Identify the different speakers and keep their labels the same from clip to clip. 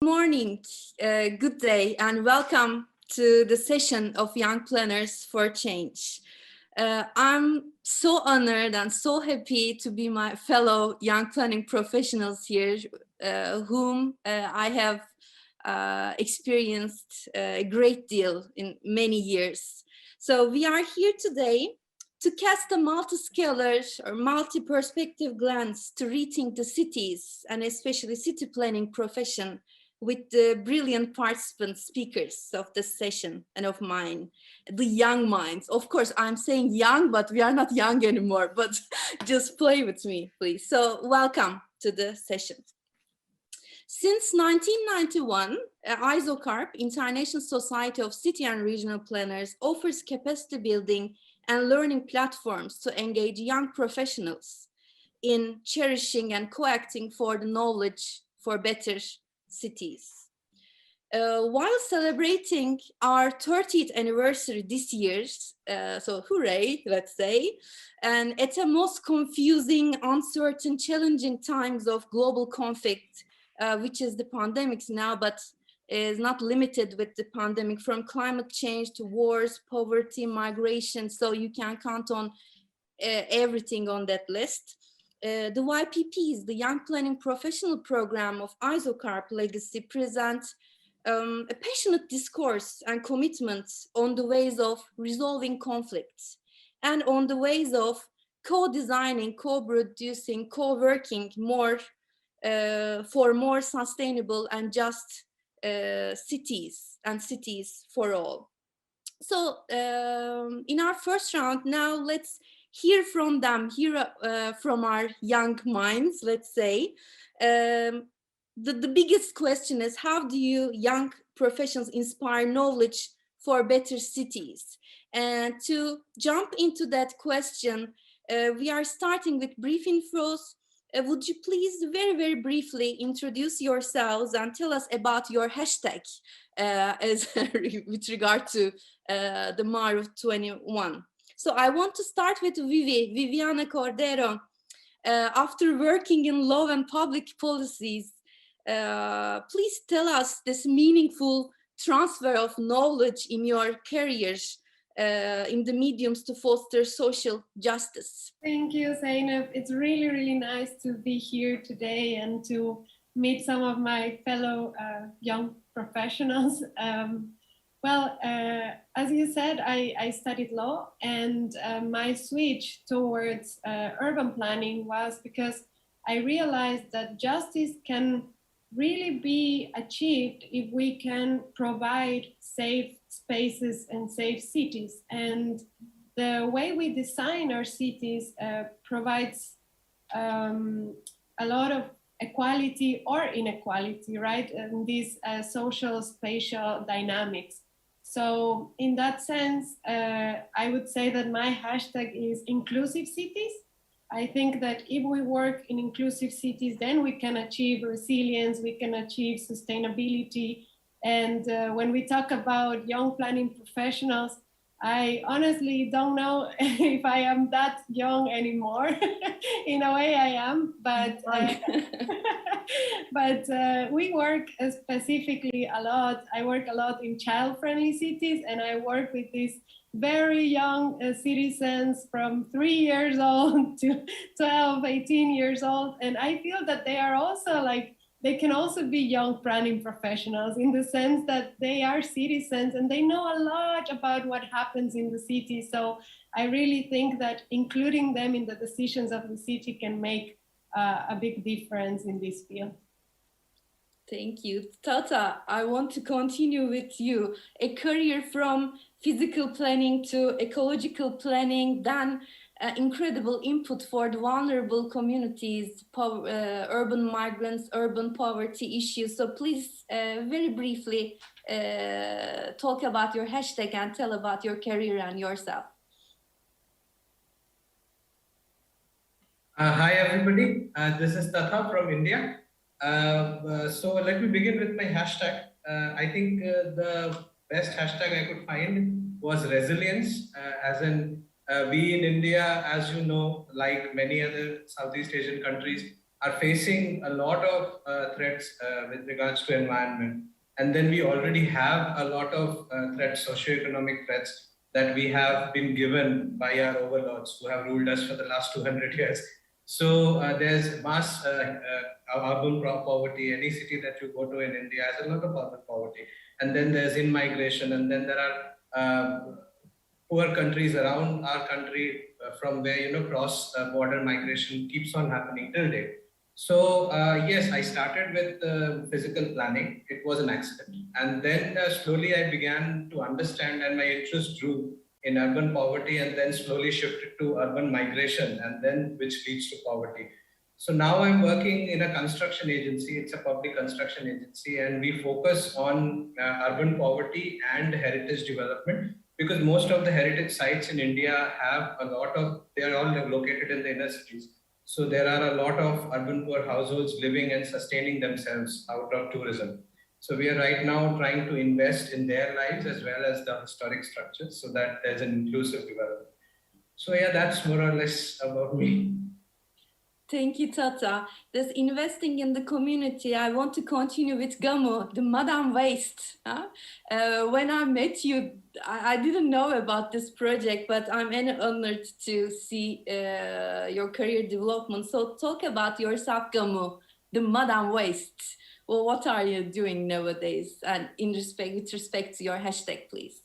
Speaker 1: morning, good day, and welcome to the session of Young Planners for Change. I'm so honored and so happy to be my fellow young planning professionals here, whom I have experienced a great deal in many years. So we are here today to cast a multi-scalar or multi-perspective glance to rethink the cities and especially city planning profession with the brilliant participant speakers of this session and of mine, the young minds. Of course, I'm saying young, but we are not young anymore, but just play with me, please. So welcome to the session. Since 1991, ISOCARP, International Society of City and Regional Planners, offers capacity building and learning platforms to engage young professionals in cherishing and co-acting for the knowledge for better cities. While celebrating our 30th anniversary this year, so hooray, let's say, and at the most confusing, uncertain, challenging times of global conflict, which is the pandemics now, but is not limited with the pandemic, from climate change to wars, poverty, migration. So you can count on everything on that list. The YPPs, the Young Planning Professional Program of ISOCARP Legacy, present a passionate discourse and commitment on the ways of resolving conflicts and on the ways of co-designing, co-producing, co-working more for more sustainable and just cities and cities for all. So in our first round, now let's hear from them, hear from our young minds, let's say. The biggest question is, how do you young professionals inspire knowledge for better cities? And to jump into that question, we are starting with brief infos. Would you please very, very briefly introduce yourselves and tell us about your hashtag with regard to the MARUF21. So I want to start with Viviana Cordero. After working in law and public policies, please tell us this meaningful transfer of knowledge in your careers in the mediums to foster social justice.
Speaker 2: Thank you, Zeynep. It's really, really nice to be here today and to meet some of my fellow young professionals. As you said, I studied law, and my switch towards urban planning was because I realized that justice can really be achieved if we can provide safe spaces and safe cities. And the way we design our cities provides a lot of equality or inequality, right? And these social spatial dynamics. So in that sense, I would say that my hashtag is inclusive cities. I think that if we work in inclusive cities, then we can achieve resilience, we can achieve sustainability. And when we talk about young planning professionals, I honestly don't know if I am that young anymore. In a way I am, but we work specifically a lot. I work a lot in child-friendly cities, and I work with these very young citizens from 3 years old to 12, 18 years old. And I feel that they are also they can also be young planning professionals in the sense that they are citizens and they know a lot about what happens in the city. So I really think that including them in the decisions of the city can make a big difference in this field.
Speaker 1: Thank you. Tata, I want to continue with you. A career from physical planning to ecological planning, then incredible input for the vulnerable communities, urban migrants, urban poverty issues. So please, very briefly, talk about your hashtag and tell about your career and yourself.
Speaker 3: Hi, everybody. This is Tata from India. So let me begin with my hashtag. I think the best hashtag I could find was resilience, as in we in India, as you know, like many other Southeast Asian countries, are facing a lot of threats with regards to environment. And then we already have a lot of threats, socioeconomic threats that we have been given by our overlords who have ruled us for the last 200 years. So there's mass urban poverty. Any city that you go to in India has a lot of urban poverty. And then there's in-migration, and then there are poor countries around our country from where, cross-border migration keeps on happening till date. So yes, I started with physical planning. It was an accident. And then slowly I began to understand, and my interest grew in urban poverty, and then slowly shifted to urban migration, and then which leads to poverty. So now I'm working in a construction agency. It's a public construction agency, and we focus on urban poverty and heritage development, because most of the heritage sites in India have they are all located in the inner cities. So there are a lot of urban poor households living and sustaining themselves out of tourism. So we are right now trying to invest in their lives as well as the historic structures, so that there's an inclusive development. So yeah, that's more or less about me.
Speaker 1: Thank you, Tata. This investing in the community, I want to continue with Gamu, the Madam Waste. When I met you, I didn't know about this project, but I'm honored to see your career development. So talk about yourself, Gamu, the Madam Waste. Well, what are you doing nowadays? And with respect to your hashtag, please.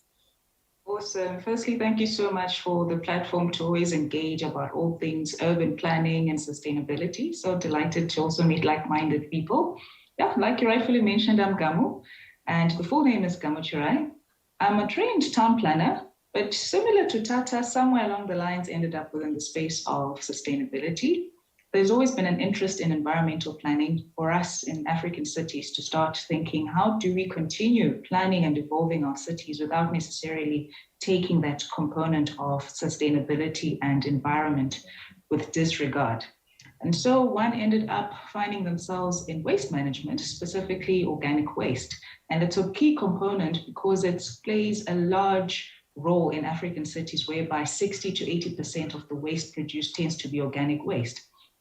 Speaker 4: Awesome. Firstly, thank you so much for the platform to always engage about all things urban planning and sustainability. So delighted to also meet like-minded people. Yeah, like you rightfully mentioned, I'm Gamu, and the full name is Gamuchirai. I'm a trained town planner, but similar to Tata, somewhere along the lines ended up within the space of sustainability. There's always been an interest in environmental planning for us in African cities to start thinking, how do we continue planning and evolving our cities without necessarily taking that component of sustainability and environment with disregard? And so one ended up finding themselves in waste management, specifically organic waste. And it's a key component because it plays a large role in African cities, whereby 60 to 80% of the waste produced tends to be organic waste.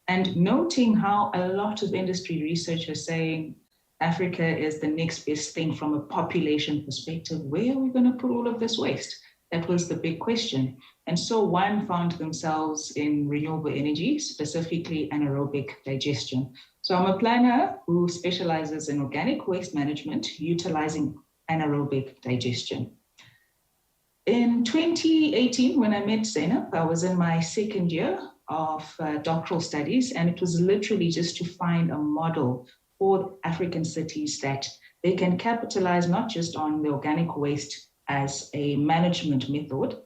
Speaker 4: And noting how a lot of industry research is saying Africa is the next best thing from a population perspective, where are we going to put all of this waste? That was the big question. And so one found themselves in renewable energy, specifically anaerobic digestion. So I'm a planner who specializes in organic waste management, utilizing anaerobic digestion. In 2018, when I met Zeynep, I was in my second year of doctoral studies, and it was literally just to find a model for African cities that they can capitalize not just on the organic waste as a management method,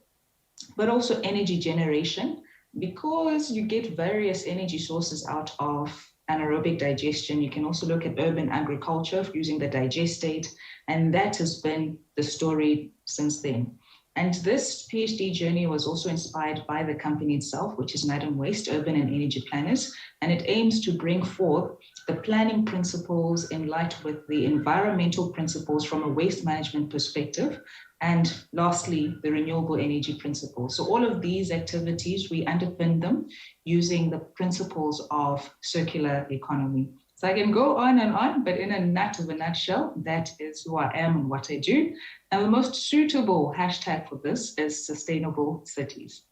Speaker 4: but also energy generation, because you get various energy sources out of anaerobic digestion. You can also look at urban agriculture using the digestate, and that has been the story since then. And this PhD journey was also inspired by the company itself, which is Madam Waste, Urban and Energy Planners, and it aims to bring forth the planning principles in light with the environmental principles from a waste management perspective, and lastly, the renewable energy principles. So all of these activities, we underpin them using the principles of circular economy. So I can go on, but in a nutshell, that is who I am and what I do. And the most suitable hashtag for this is sustainable cities.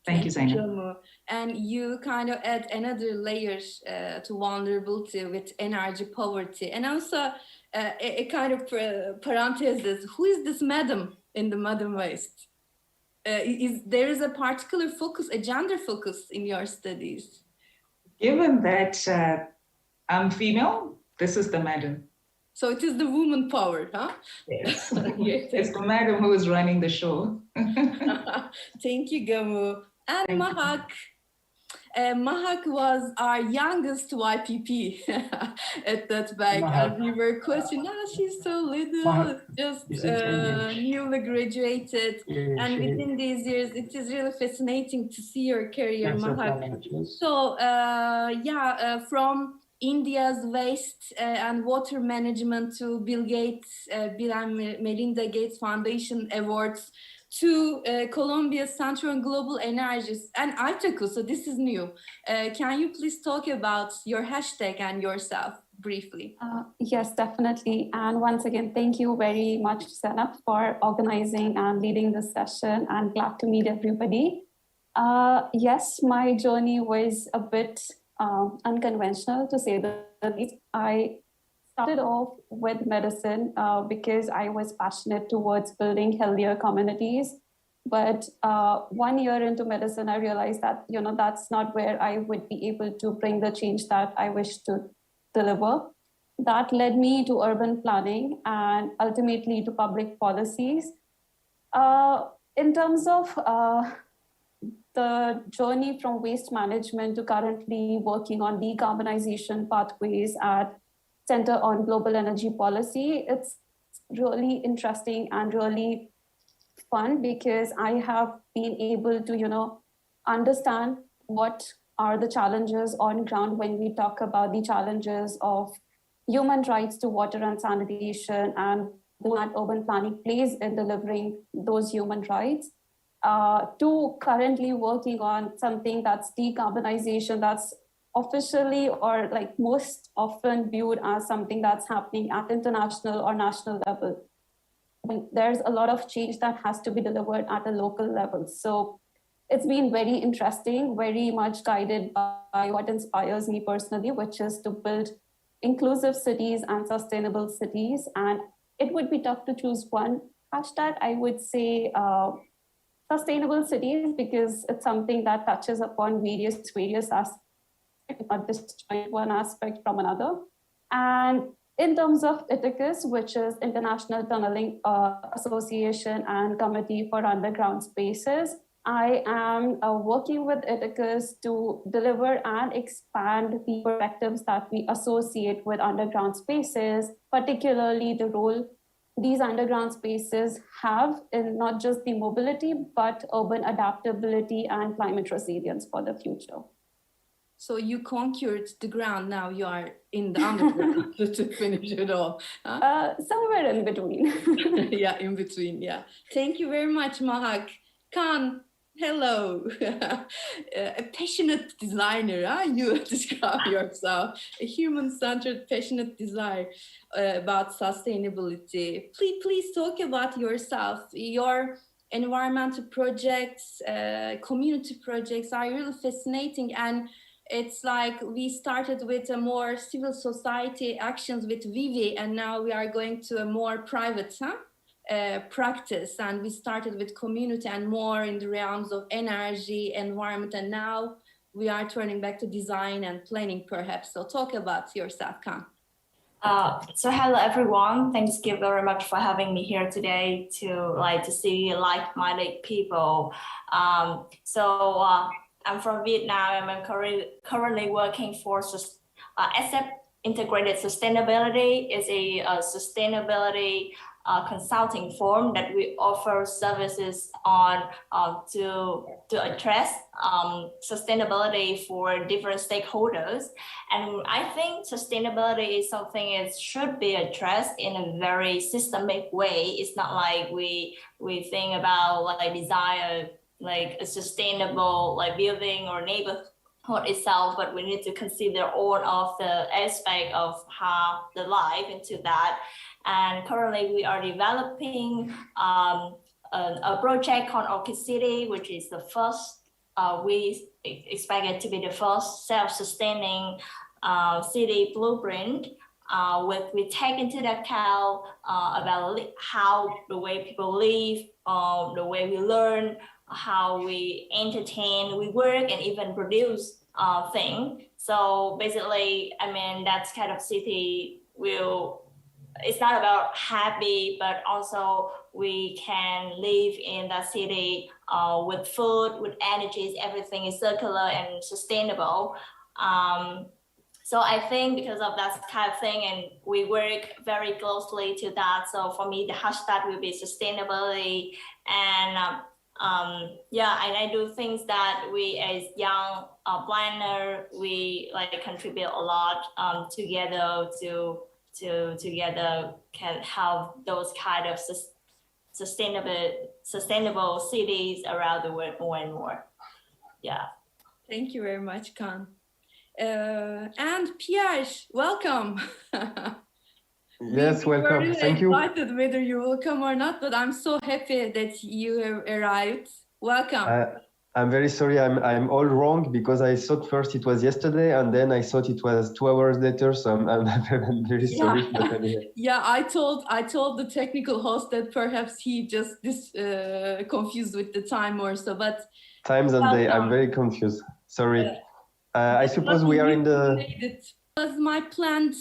Speaker 4: Thank you, Zeynep.
Speaker 1: And you kind of add another layer to vulnerability with energy poverty. And also a kind of parenthesis, who is this madam in the Madam Waste? There is a particular focus, a gender focus in your studies?
Speaker 4: Given that I'm female, this is the madam.
Speaker 1: So it is the woman power, huh?
Speaker 4: Yes. It's the madam who is running the show.
Speaker 1: Thank you, Gamu. And Mahak. Mahak was our youngest YPP at that bank, and we were questioning, she's so little, Mahak, just newly graduated. And within these years, it is really fascinating to see your career, Mahak. So, from India's waste and water management to Bill and Melinda Gates Foundation awards to Colombia's Central and Global Energies and ITACUS. So this is new. Can you please talk about your hashtag and yourself briefly?
Speaker 5: Yes, definitely. And once again, thank you very much, Zeynep, for organizing and leading this session. I'm glad to meet everybody. Yes, my journey was a bit unconventional, to say the least. I started off with medicine because I was passionate towards building healthier communities. But 1 year into medicine, I realized that, that's not where I would be able to bring the change that I wish to deliver. That led me to urban planning and ultimately to public policies. In terms of the journey from waste management to currently working on decarbonization pathways at Center on Global Energy Policy, it's really interesting and really fun because I have been able to, understand what are the challenges on ground when we talk about the challenges of human rights to water and sanitation and that urban planning plays in delivering those human rights. To currently working on something that's decarbonization, that's officially or like most often viewed as something that's happening at international or national level. There's a lot of change that has to be delivered at a local level. So it's been very interesting, very much guided by what inspires me personally, which is to build inclusive cities and sustainable cities. And it would be tough to choose one hashtag. I would say sustainable cities, because it's something that touches upon various aspects, not disjoint one aspect from another. And in terms of ITACUS, which is International Tunneling Association and Committee for Underground Spaces, I am working with ITACUS to deliver and expand the perspectives that we associate with underground spaces, particularly the role these underground spaces have in not just the mobility, but urban adaptability and climate resilience for the future.
Speaker 1: So you conquered the ground, now you are in the underground to finish it all. Huh?
Speaker 5: Somewhere in between.
Speaker 1: Yeah, in between, yeah. Thank you very much, Mahak. Khan, hello. A passionate designer, huh? You describe yourself. A human-centered, passionate desire about sustainability. Please talk about yourself. Your environmental projects, community projects are really fascinating, and it's like we started with a more civil society actions with Vivi, and now we are going to a more private practice. And we started with community and more in the realms of energy, environment, and now we are turning back to design and planning perhaps. So talk about yourself, Khan.
Speaker 6: So hello everyone. Thanks you very much for having me here today to see like-minded people. I'm from Vietnam, and I'm currently working for Assoc Integrated Sustainability. Is a sustainability consulting firm that we offer services on to address sustainability for different stakeholders. And I think sustainability is something that should be addressed in a very systemic way. It's not like we think about like design like a sustainable like building or neighborhood itself, but we need to consider all of the aspect of how the life into that. And currently we are developing a project called Orchid City, which is the first, we expect it to be the first self-sustaining city blueprint. We take into account about how the way people live, the way we learn, how we entertain, we work, and even produce things. So basically, I mean, that kind of city it's not about happy, but also we can live in that city with food, with energies, everything is circular and sustainable. So I think because of that kind of thing, and we work very closely to that. So for me, the hashtag will be sustainability. And and I do things that we as young planner, we like contribute a lot together together can help those kind of sustainable cities around the world more and more. Yeah.
Speaker 1: Thank you very much, Khan. And Pierre, welcome.
Speaker 7: Yes, welcome.
Speaker 1: We were
Speaker 7: Thank you.
Speaker 1: excited whether you will come or not, but I'm so happy that you have arrived. Welcome.
Speaker 7: I'm very sorry. I'm all wrong because I thought first it was yesterday and then I thought it was 2 hours later. So I'm very sorry. But anyway.
Speaker 1: Yeah, I told the technical host that perhaps he just confused with the time or so. But
Speaker 7: times and day, I'm very confused. Sorry. I suppose we are in the.
Speaker 1: It was my planned,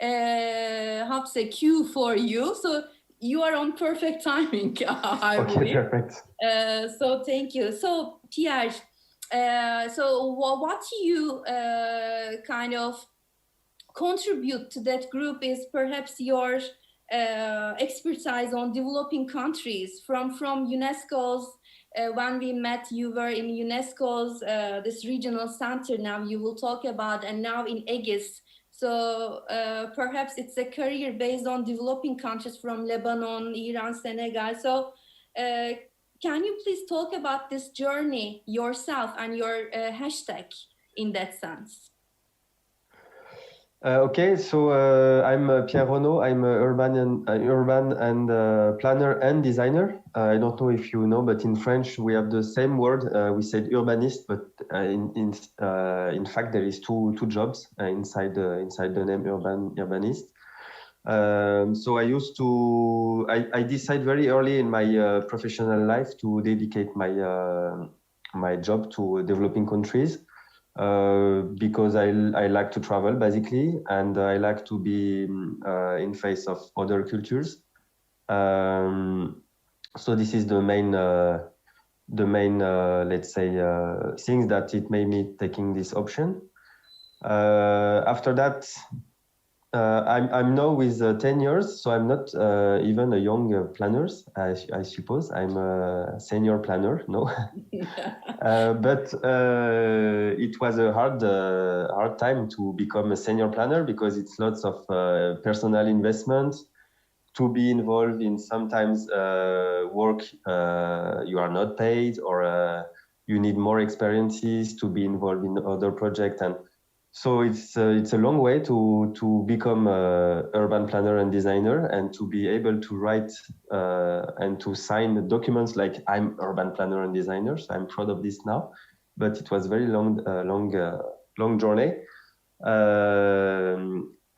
Speaker 1: how to say, cue for you. So you are on perfect timing.
Speaker 7: Okay, perfect.
Speaker 1: So thank you. So Pierre, so what you kind of contribute to that group is perhaps your expertise on developing countries from UNESCO's. When we met, you were in UNESCO's this regional center. Now you will talk about, and now in ITACUS. So perhaps it's a career based on developing countries from Lebanon, Iran, Senegal. So can you please talk about this journey yourself and your hashtag in that sense?
Speaker 7: Okay, so I'm Pierre Renaud. I'm an urban and planner and designer. I don't know if you know, but in French we have the same word. We said urbanist, but in fact there is two jobs inside the name urbanist. So I decided very early in my professional life to dedicate my job to developing countries. Because I like to travel basically, and I like to be in face of other cultures. So this is the main let's say things that it made me taking this option. After that, I'm now with 10 years, so I'm not even a young planner. I suppose I'm a senior planner. No, but it was a hard time to become a senior planner because it's lots of personal investment, to be involved in sometimes work you are not paid, or you need more experiences to be involved in other projects. And so it's a long way to become an urban planner and designer, and to be able to write and to sign documents like I'm urban planner and designer. So I'm proud of this now, but it was very long journey.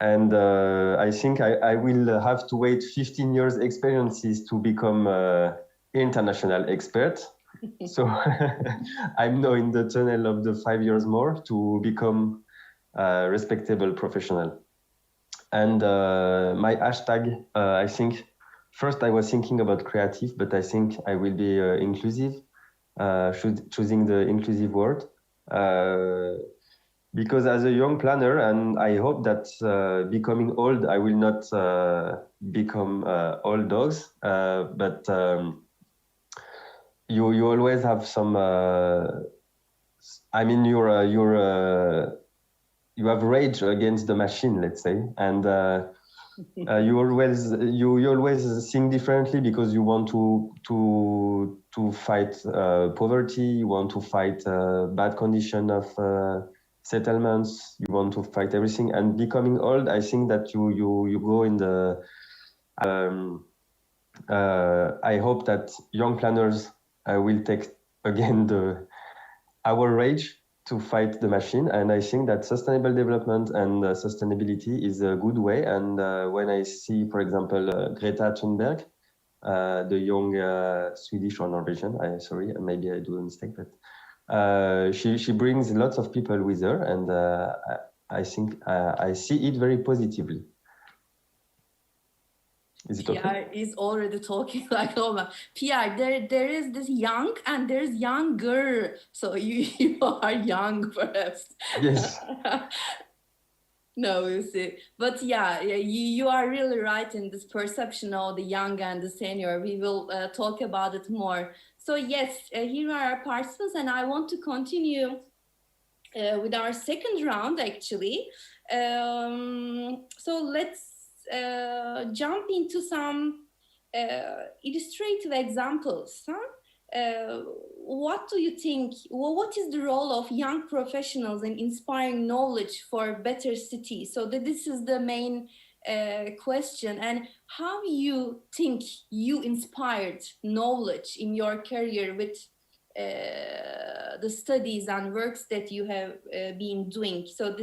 Speaker 7: And I think I will have to wait 15 years experiences to become international expert. So I'm now in the tunnel of the 5 years more to become respectable professional. And my hashtag, I think first I was thinking about creative, but I think I will be inclusive, choosing the inclusive word, because as a young planner, and I hope that becoming old, I will not become old dogs, but you always have some, I mean, you have rage against the machine, let's say, and you always think differently because you want to fight poverty, you want to fight bad condition of settlements, you want to fight everything. And becoming old, I think that you go in the. I hope that young planners will take again our rage to fight the machine, and I think that sustainable development and sustainability is a good way. And when I see, for example, Greta Thunberg, the young Swedish or Norwegian, sorry, maybe I do a mistake, but she brings lots of people with her, and I think I see it very positively. Is it okay?
Speaker 1: Pierre is already talking like, oh my. Pierre, there is this young and there's younger. So you are young, perhaps.
Speaker 7: Yes.
Speaker 1: No, you see. But yeah, you are really right in this perception of the young and the senior. We will talk about it more. So yes, here are our participants, and I want to continue with our second round, actually. So let's jump into some illustrative examples. What do you think? Well, what is the role of young professionals in inspiring knowledge for better cities? So this is the main question. And how you think you inspired knowledge in your career with the studies and works that you have been doing? So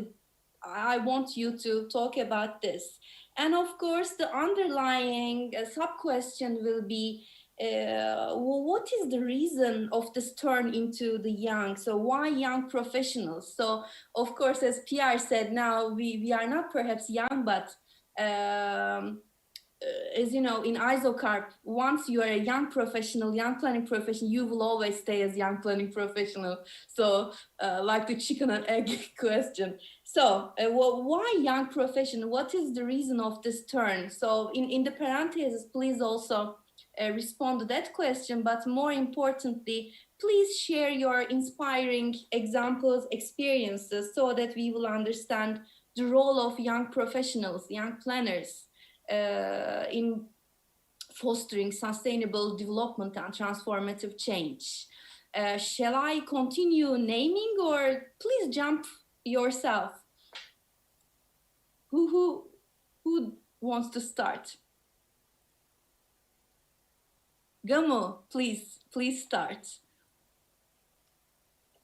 Speaker 1: I want you to talk about this. And of course, the underlying sub-question will be, what is the reason of this turn into the young? So why young professionals? So of course, as Pierre said, now we are not perhaps young, but as you know, in ISOCARP, once you are a young professional, young planning professional, you will always stay as young planning professional. So like the chicken and egg question. So well, why young professional? What is the reason of this turn? So in the parentheses, please also respond to that question, but more importantly, please share your inspiring examples, experiences, so that we will understand the role of young professionals, young planners in fostering sustainable development and transformative change. Shall I continue naming, or please jump yourself? Who wants to start? Gamu, please start.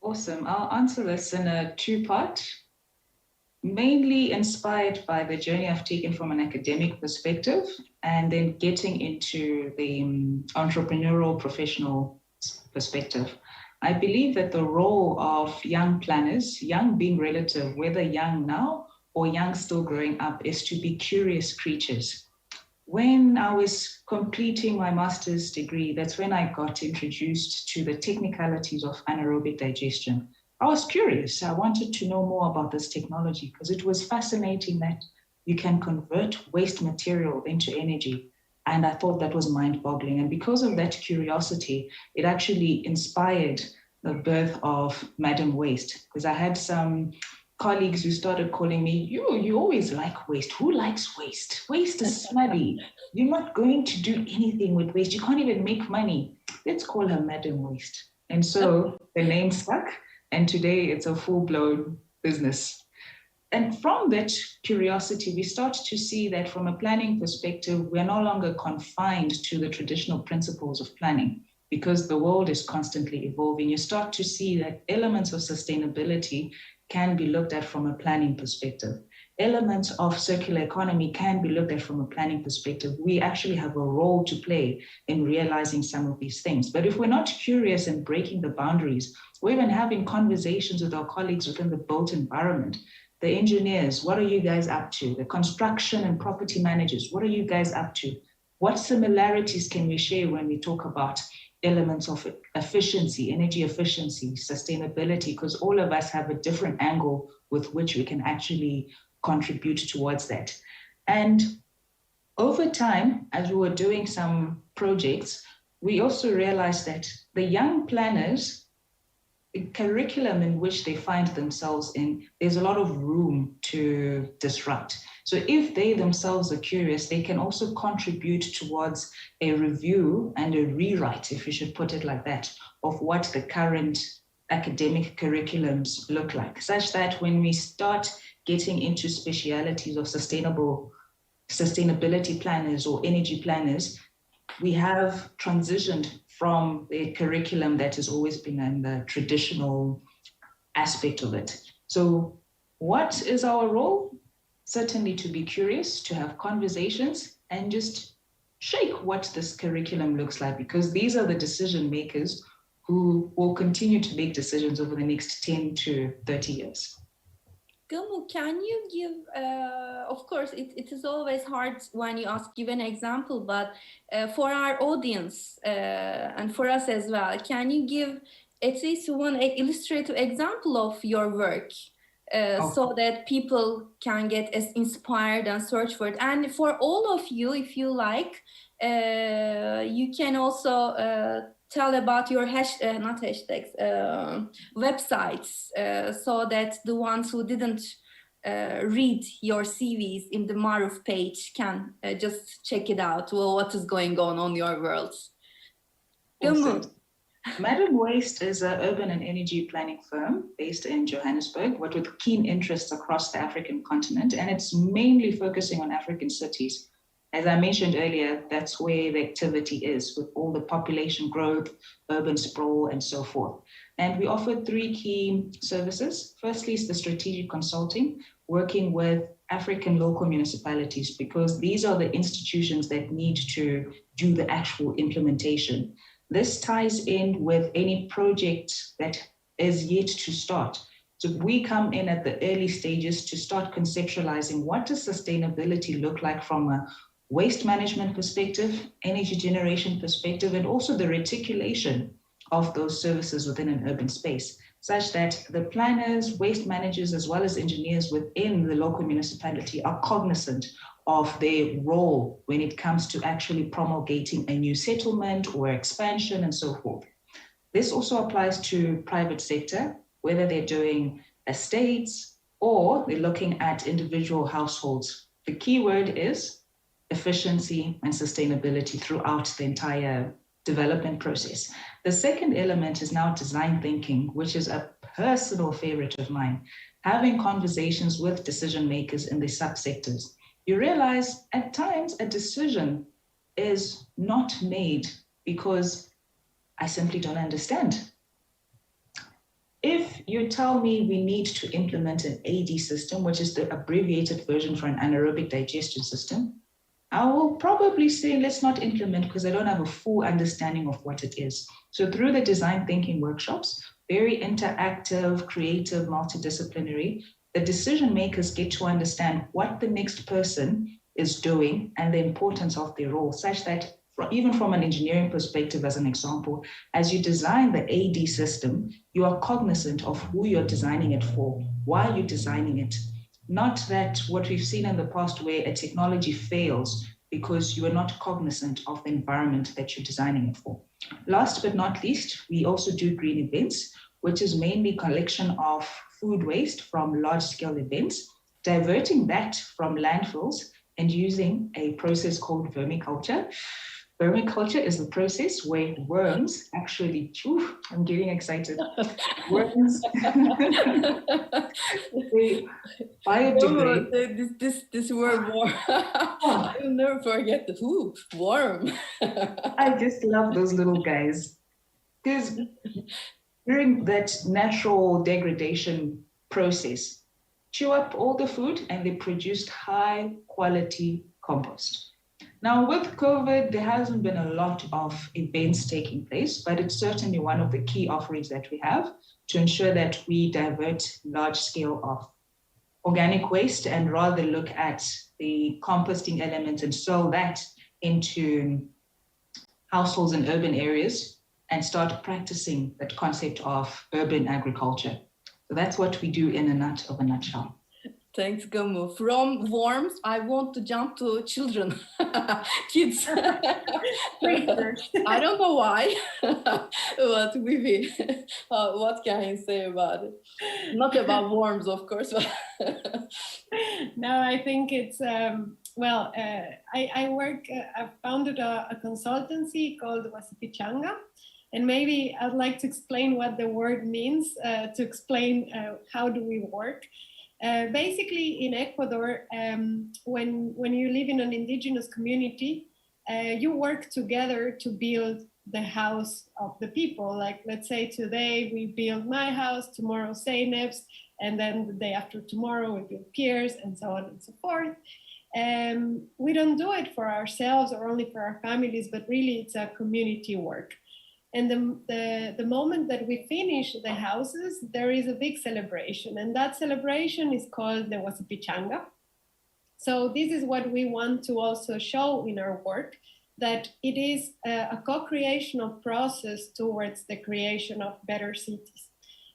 Speaker 4: Awesome. I'll answer this in a two-part, mainly inspired by the journey I've taken from an academic perspective, and then getting into the entrepreneurial professional perspective. I believe that the role of young planners, young being relative, whether young now or young still growing up, is to be curious creatures. When I was completing my master's degree, that's when I got introduced to the technicalities of anaerobic digestion. I was curious. I wanted to know more about this technology because it was fascinating that you can convert waste material into energy. And I thought that was mind-boggling. And because of that curiosity, it actually inspired the birth of Madam Waste, because I had some colleagues who started calling me, you always like waste. Who likes waste? Waste is smelly. You're not going to do anything with waste. You can't even make money. Let's call her Madam Waste. And so the name stuck, and today it's a full-blown business. And from that curiosity, we start to see that from a planning perspective, we're no longer confined to the traditional principles of planning, because the world is constantly evolving. You start to see that elements of sustainability can be looked at from a planning perspective. Elements of circular economy can be looked at from a planning perspective. We actually have a role to play in realizing some of these things. But if we're not curious and breaking the boundaries, or even having conversations with our colleagues within the built environment, the engineers, what are you guys up to? The construction and property managers, what are you guys up to? What similarities can we share when we talk about elements of efficiency, energy efficiency, sustainability, because all of us have a different angle with which we can actually contribute towards that. And over time, as we were doing some projects, we also realized that the young planners, the curriculum in which they find themselves in, there's a lot of room to disrupt. So if they themselves are curious, they can also contribute towards a review and a rewrite, if you should put it like that, of what the current academic curriculums look like, such that when we start getting into specialities of sustainability planners or energy planners, we have transitioned from the curriculum that has always been in the traditional aspect of it. So what is our role? Certainly to be curious, to have conversations, and just shake what this curriculum looks like, because these are the decision makers who will continue to make decisions over the next 10 to 30 years.
Speaker 1: Gamu, can you give, of course, it is always hard when you give an example, but for our audience and for us as well, can you give at least one illustrative example of your work so that people can get as inspired and search for it? And for all of you, if you like, you can also tell about your websites, so that the ones who didn't read your CVs in the MARUF page can just check it out. Well, what is going on your world?
Speaker 4: Awesome. Madam Waste is an urban and energy planning firm based in Johannesburg, but with keen interests across the African continent, and it's mainly focusing on African cities. As I mentioned earlier, that's where the activity is, with all the population growth, urban sprawl, and so forth. And we offer 3 key services. Firstly is the strategic consulting, working with African local municipalities, because these are the institutions that need to do the actual implementation. This ties in with any project that is yet to start. So we come in at the early stages to start conceptualizing what does sustainability look like from a waste management perspective, energy generation perspective, and also the reticulation of those services within an urban space, such that the planners, waste managers, as well as engineers within the local municipality are cognizant of their role when it comes to actually promulgating a new settlement or expansion and so forth. This also applies to private sector, whether they're doing estates or they're looking at individual households. The key word is efficiency and sustainability throughout the entire development process. The second element is now design thinking, which is a personal favorite of mine, having conversations with decision makers in the subsectors. You realize at times a decision is not made because I simply don't understand. If you tell me we need to implement an AD system, which is the abbreviated version for an anaerobic digestion system, I will probably say, let's not implement because I don't have a full understanding of what it is. So through the design thinking workshops, very interactive, creative, multidisciplinary, the decision makers get to understand what the next person is doing and the importance of their role, such that even from an engineering perspective, as an example, as you design the AD system, you are cognizant of who you're designing it for, why you're designing it. Not that what we've seen in the past where a technology fails because you are not cognizant of the environment that you're designing it for. Last but not least, we also do green events, which is mainly collection of food waste from large-scale events, diverting that from landfills and using a process called vermiculture. Vermiculture is the process where worms actually, I'm getting excited. Worms, they biodegrade.
Speaker 1: This word worm. I'll never forget the worm.
Speaker 4: I just love those little guys. Because during that natural degradation process, chew up all the food and they produced high quality compost. Now with COVID, there hasn't been a lot of events taking place, but it's certainly one of the key offerings that we have to ensure that we divert large scale of organic waste and rather look at the composting element and sell that into households in urban areas and start practicing that concept of urban agriculture. So that's what we do in a nutshell.
Speaker 1: Thanks, Gamu. From worms, I want to jump to children, kids. I don't know why, but Vivi, what can you say about it? Not about worms, of course. But
Speaker 2: No, I think it's, I founded a consultancy called Huasipichanga. And maybe I'd like to explain what the word means to explain how do we work. Basically, in Ecuador, when you live in an indigenous community, you work together to build the house of the people. Like, let's say today we build my house, tomorrow Zeynep's, and then the day after tomorrow we build Pierre's, and so on and so forth. We don't do it for ourselves or only for our families, but really it's a community work. And the moment that we finish the houses, there is a big celebration. And that celebration is called the Huasipichanga. So this is what we want to also show in our work, that it is a co-creational process towards the creation of better cities.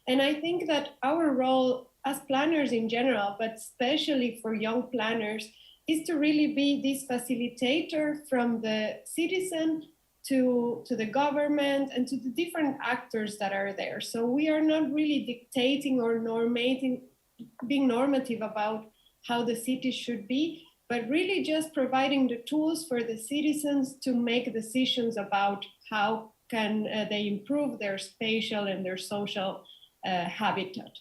Speaker 2: And I think that our role as planners in general, but especially for young planners, is to really be this facilitator from the citizen to the government and to the different actors that are there. So we are not really dictating or normating being normative about how the city should be, but really just providing the tools for the citizens to make decisions about how can they improve their spatial and their social habitat.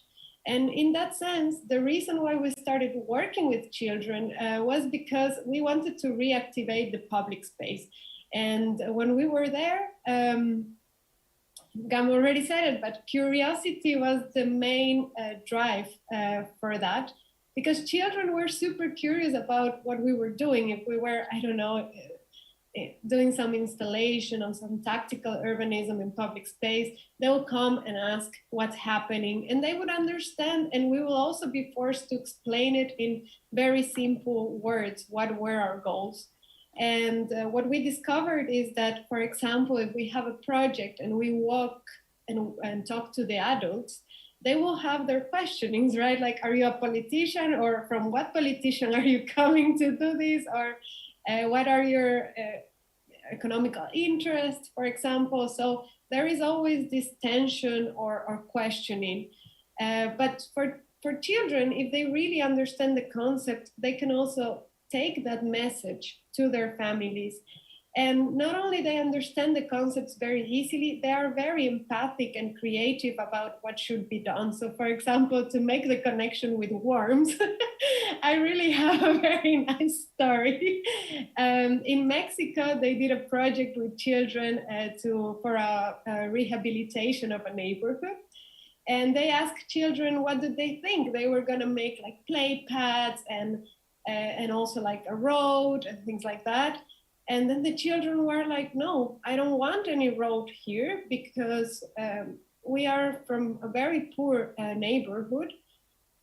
Speaker 2: And in that sense, the reason why we started working with children was because we wanted to reactivate the public space. And when we were there, Gam already said it, but curiosity was the main drive for that, because children were super curious about what we were doing. If we were, I don't know, doing some installation on some tactical urbanism in public space, they will come and ask what's happening, and they would understand, and we will also be forced to explain it in very simple words, what were our goals. And what we discovered is that, for example, if we have a project and we walk and talk to the adults, they will have their questionings, right? Like, are you a politician, or from what politician are you coming to do this? Or what are your economical interests, for example? So there is always this tension or questioning. But for children, if they really understand the concept, they can also take that message to their families. And not only they understand the concepts very easily, they are very empathic and creative about what should be done. So for example, to make the connection with worms, I really have a very nice story. In Mexico, they did a project with children for a rehabilitation of a neighborhood. And they asked children, what did they think? They were gonna make like play pads and also like a road and things like that. And then the children were like, no, I don't want any road here, because we are from a very poor neighborhood.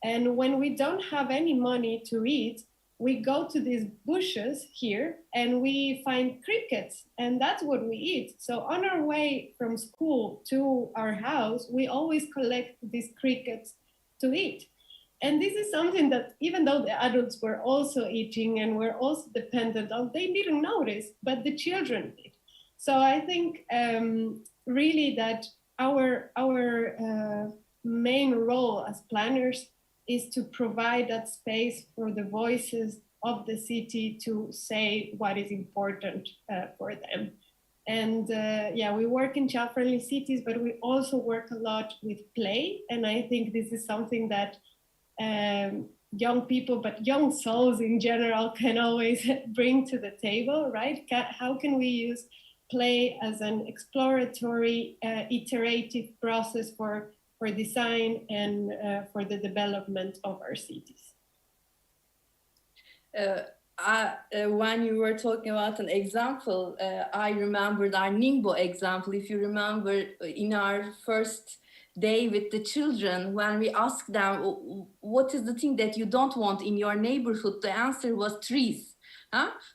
Speaker 2: And when we don't have any money to eat, we go to these bushes here and we find crickets, and that's what we eat. So on our way from school to our house, we always collect these crickets to eat. And this is something that, even though the adults were also eating and were also dependent on, they didn't notice, but the children did. So I think really that our main role as planners is to provide that space for the voices of the city to say what is important for them. And yeah, we work in child-friendly cities, but we also work a lot with play. And I think this is something that young people, but young souls in general, can always bring to the table, right? How can we use play as an exploratory, iterative process for design and for the development of our cities?
Speaker 1: When you were talking about an example, I remembered our Ningbo example. If you remember, in our first day with the children, when we asked them, what is the thing that you don't want in your neighborhood, the answer was trees.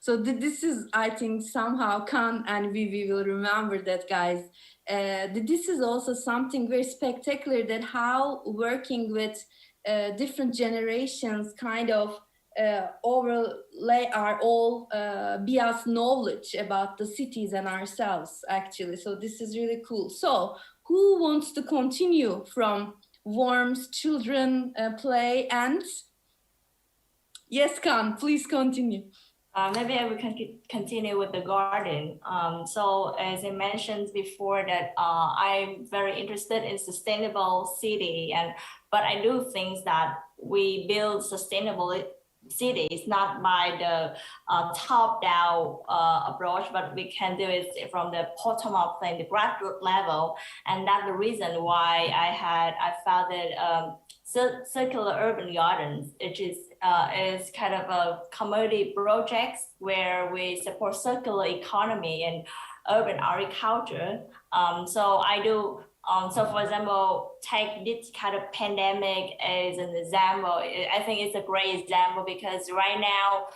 Speaker 1: So this is, I think, somehow Khan and Vivi will remember that, guys. This is also something very spectacular, that how working with different generations kind of overlay our all bias knowledge about the cities and ourselves, actually. So this is really cool. So who wants to continue from worms, children, play, and yes, Khan, please continue.
Speaker 6: Maybe I will continue with the garden. So as I mentioned before, that I'm very interested in sustainable city, but I do think that we build sustainable cities not by the top-down approach, but we can do it from the bottom-up thing, the grassroots level. And that's the reason why I founded Circular Urban Gardens, which is kind of a community project where we support circular economy and urban agriculture. So I do. So for example, take this kind of pandemic as an example. I think it's a great example, because right now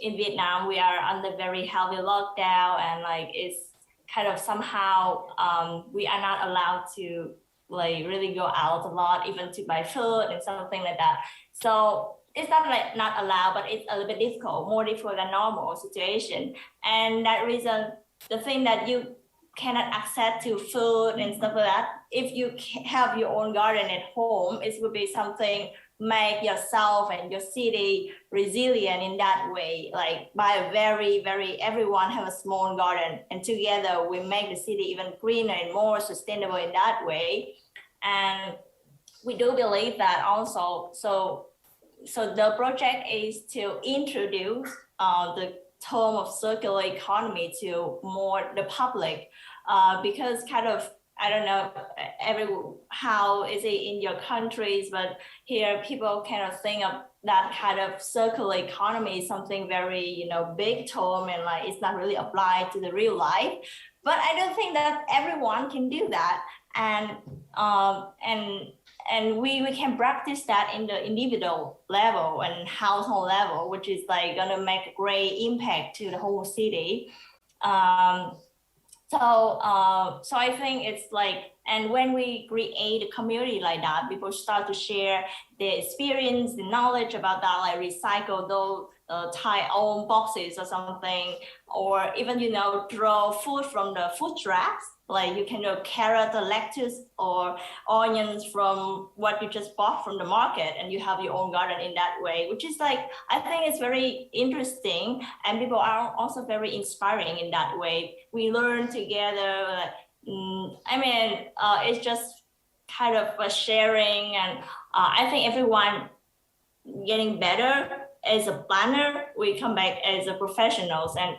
Speaker 6: in Vietnam, we are under very heavy lockdown, and like it's kind of somehow we are not allowed to like really go out a lot, even to buy food and something like that. So it's not like not allowed, but it's a little bit difficult, more difficult than normal situation. And that reason, the thing that you cannot access to food and stuff like that, if you have your own garden at home, it would be something make yourself and your city resilient in that way, like by a everyone have a small garden, and together we make the city even greener and more sustainable in that way. And we do believe that also. So the project is to introduce the term of circular economy to more the public, because kind of, I don't know how is it in your countries, but here people kind of think of that kind of circular economy is something very, big term, and like it's not really applied to the real life. But I don't think that everyone can do that, and we can practice that in the individual level and household level, which is like gonna make a great impact to the whole city. So I think it's like, and when we create a community like that, people start to share their experience, the knowledge about that, like recycle those tie own boxes or something, or even, draw food from the food trucks. Like you can do carrot or lettuce or onions from what you just bought from the market, and you have your own garden in that way, which is like, I think it's very interesting, and people are also very inspiring in that way. We learn together. It's just kind of a sharing, and I think everyone getting better as a planner. We come back as a professionals, and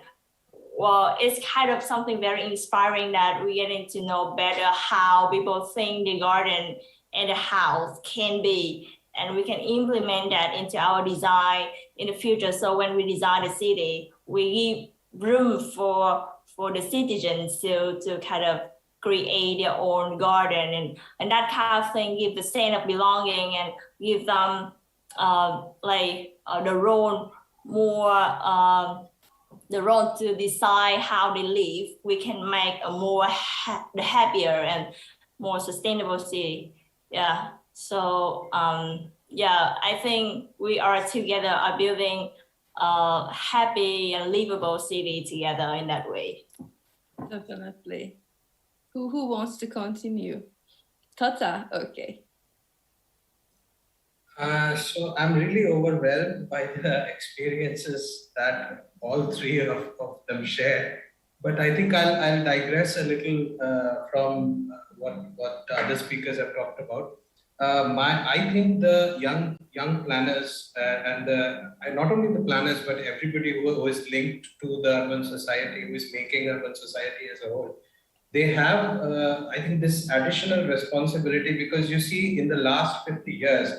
Speaker 6: well, it's kind of something very inspiring that we're getting to know better how people think the garden and the house can be, and we can implement that into our design in the future. So when we design the city, we give room for the citizens to kind of create their own garden, and that kind of thing give the sense of belonging and give them the role more. The role to decide how they live. We can make a more happier and more sustainable city. Yeah. So I think we are together are building a happy and livable city together in that way.
Speaker 1: Definitely. Who wants to continue? Tata, okay.
Speaker 3: So I'm really overwhelmed by the experiences that all three of them share. But I think I'll digress a little from what other speakers have talked about. I think the young planners and not only the planners, but everybody who is linked to the urban society, who is making urban society as a whole, they have, I think, this additional responsibility, because you see, in the last 50 years,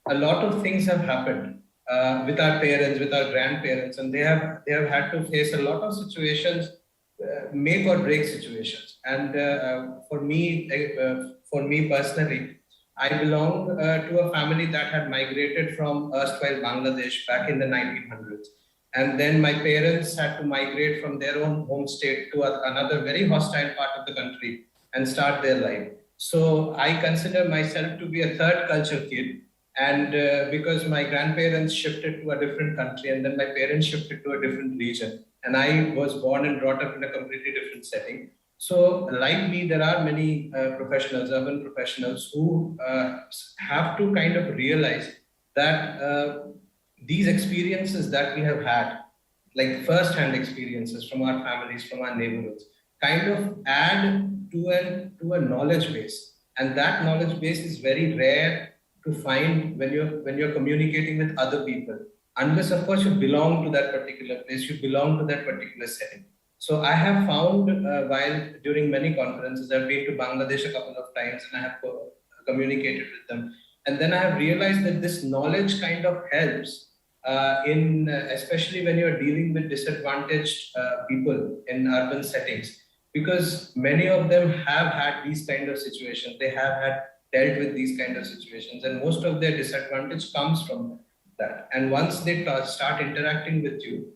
Speaker 3: a lot of things have happened with our parents, with our grandparents, and they have had to face a lot of situations, make or break situations. And for me personally, I belong to a family that had migrated from erstwhile Bangladesh back in the 1900s. And then my parents had to migrate from their own home state to another very hostile part of the country and start their life. So I consider myself to be a third culture kid. And because my grandparents shifted to a different country, and then my parents shifted to a different region, and I was born and brought up in a completely different setting. So like me, there are many professionals, urban professionals, who have to kind of realize that these experiences that we have had, like first-hand experiences from our families, from our neighborhoods, kind of add to a knowledge base. And that knowledge base is very rare to find when you're communicating with other people, unless of course you belong to that particular place, you belong to that particular setting. So I have found while during many conferences, I've been to Bangladesh a couple of times, and I have communicated with them, and then I have realized that this knowledge kind of helps especially when you're dealing with disadvantaged people in urban settings, because many of them have had these kind of situations, they have had dealt with these kind of situations, and most of their disadvantage comes from that. And once they start interacting with you,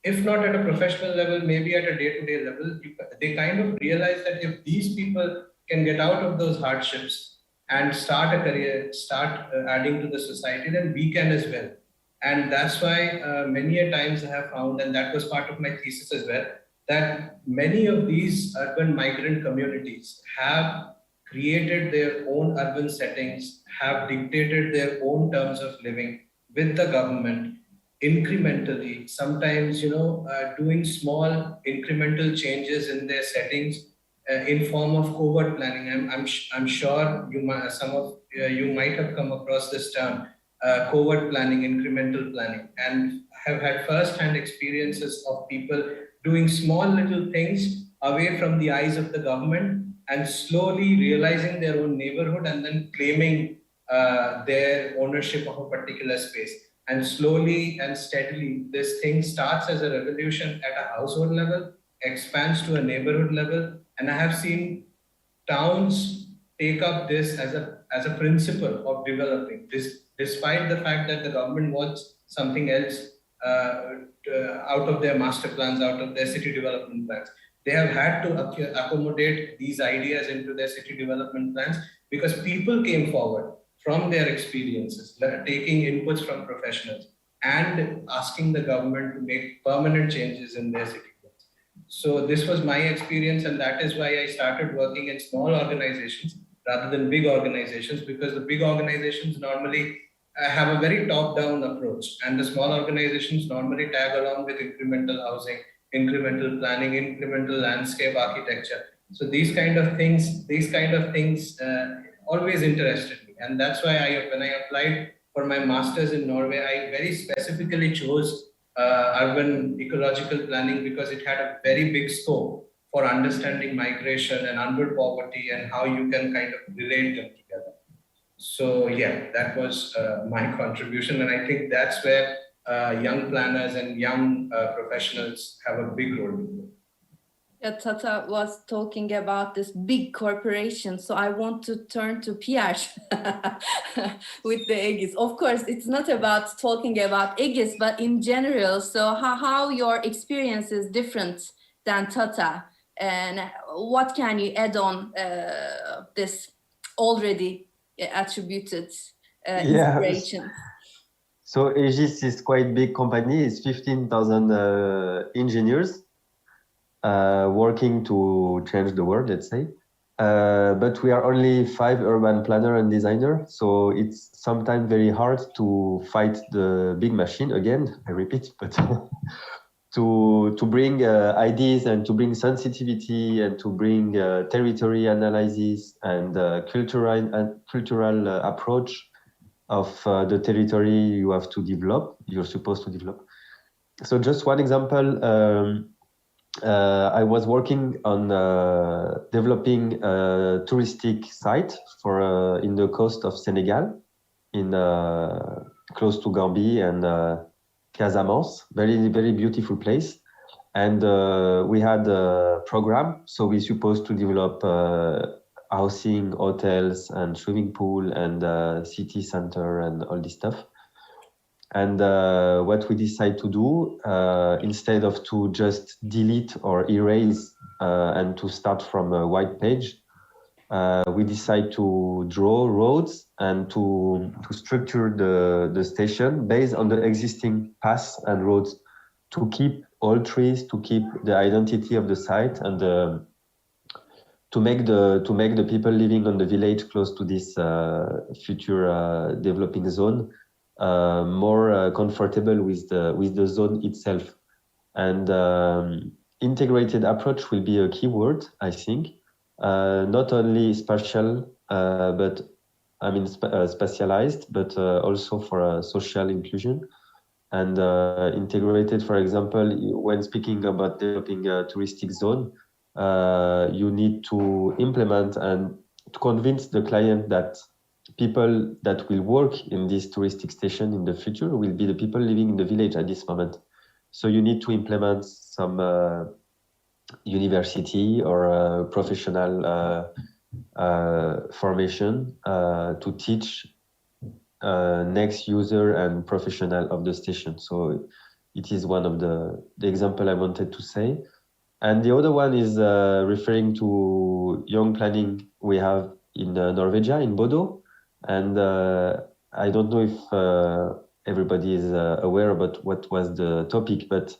Speaker 3: if not at a professional level, maybe at a day-to-day level, they kind of realize that if these people can get out of those hardships and start a career, start adding to the society, then we can as well. And that's why many a times I have found, and that was part of my thesis as well, that many of these urban migrant communities have created their own urban settings, have dictated their own terms of living with the government incrementally, sometimes, doing small incremental changes in their settings in form of covert planning. I'm sure some of you might have come across this term, covert planning, incremental planning, and have had first-hand experiences of people doing small little things away from the eyes of the government and slowly realizing their own neighborhood and then claiming their ownership of a particular space. And slowly and steadily, this thing starts as a revolution at a household level, expands to a neighborhood level. And I have seen towns take up this as a principle of developing, despite the fact that the government wants something else out of their master plans, out of their city development plans. They have had to accommodate these ideas into their city development plans because people came forward from their experiences, taking inputs from professionals and asking the government to make permanent changes in their city plans. So this was my experience, and that is why I started working in small organizations rather than big organizations, because the big organizations normally have a very top-down approach, and the small organizations normally tag along with incremental housing, incremental planning, incremental landscape architecture. So these kind of things always interested me, and that's why when I applied for my master's in Norway, I very specifically chose urban ecological planning because it had a very big scope for understanding migration and urban poverty and how you can kind of relate them together. So yeah, that was my contribution, and I think that's where young planners and young professionals have a big role to play.
Speaker 1: Yeah, Tata was talking about this big corporation, so I want to turn to Pierre with the Aegis. Of course, it's not about talking about Aegis, but in general. So how your experience is different than Tata, and what can you add on this already attributed inspiration?
Speaker 7: Yeah. So Aegis is quite big company. It's 15,000 engineers working to change the world, let's say. But we are only 5 urban planner and designer. So it's sometimes very hard to fight the big machine again, I repeat, but to bring ideas and to bring sensitivity and to bring territory analysis and cultural approach of the territory you're supposed to develop. So just one example, I was working on developing a touristic site for in the coast of Senegal, in close to Gambie and Casamance, very, very beautiful place. And we had a program, so we're supposed to develop housing, hotels, and swimming pool, and city center, and all this stuff. And what we decide to do, instead of to just delete or erase and to start from a white page, we decide to draw roads and to structure the station based on the existing paths and roads, to keep all trees, to keep the identity of the site, and to make the people living on the village close to this future developing zone more comfortable with the zone itself. And integrated approach will be a key word, I think. Not only spatial, but I mean specialized, but also for social inclusion. And integrated, for example, when speaking about developing a touristic zone, you need to implement and to convince the client that people that will work in this touristic station in the future will be the people living in the village at this moment. So you need to implement some university or professional formation to teach next user and professional of the station. So it is one of the example I wanted to say. And the other one is referring to young planning we have in Norvegia, in Bodo. And I don't know if everybody is aware about what was the topic, but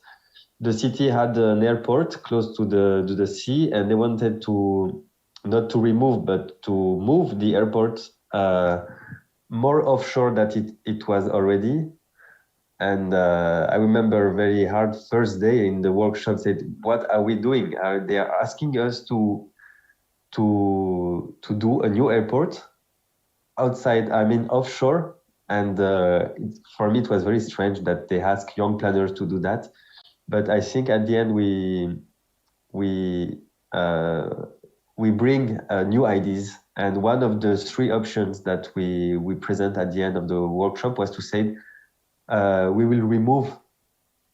Speaker 7: the city had an airport close to the sea, and they wanted to not to remove, but to move the airport more offshore than it was already. And I remember very hard first day in the workshop said, what are we doing? They are asking us to do a new airport outside, I mean offshore. And for me, it was very strange that they ask young planners to do that. But I think at the end we bring new ideas. And one of the 3 options that we present at the end of the workshop was to say, we will remove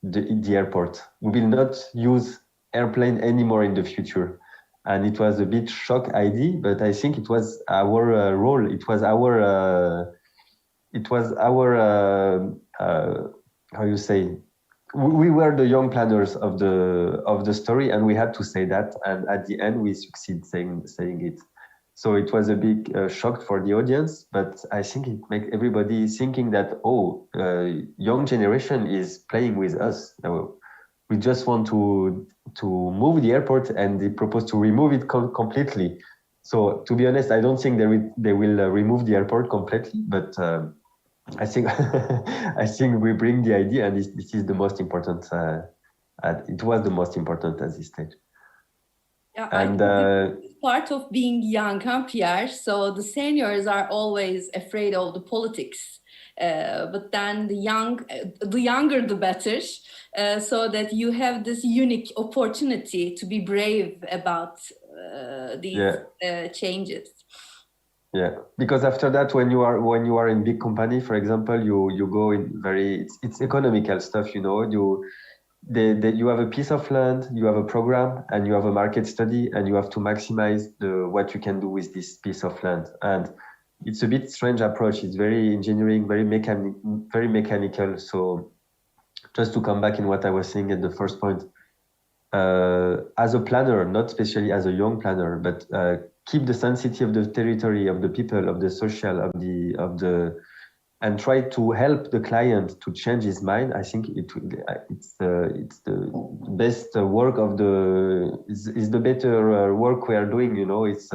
Speaker 7: the airport. We will not use airplane anymore in the future. And it was a bit shock idea, but I think it was our role. It was our how you say, we were the young planners of the story, and we had to say that. And at the end, we succeed saying it. So it was a big shock for the audience, but I think it makes everybody thinking that, young generation is playing with us. We just want to move the airport, and they propose to remove it completely. So to be honest, I don't think they will remove the airport completely, but I think I think we bring the idea, and this is the most important. It was the most important at this stage.
Speaker 1: Yeah,
Speaker 7: and
Speaker 1: it's part of being young, huh, Pierre? So the seniors are always afraid of the politics, but then the younger the better, so that you have this unique opportunity to be brave about these changes.
Speaker 7: Yeah, because after that, when you are in big company, for example, you go in it's economical stuff, you know. You have a piece of land, you have a program, and you have a market study, and you have to maximize what you can do with this piece of land. And it's a bit strange approach. It's very engineering, very mechanical. So just to come back in what I was saying at the first point, as a planner, not especially as a young planner, but keep the sensitivity of the territory, of the people, of the social, of the and try to help the client to change his mind. I think it's the best work of is the better work we are doing. You know, it's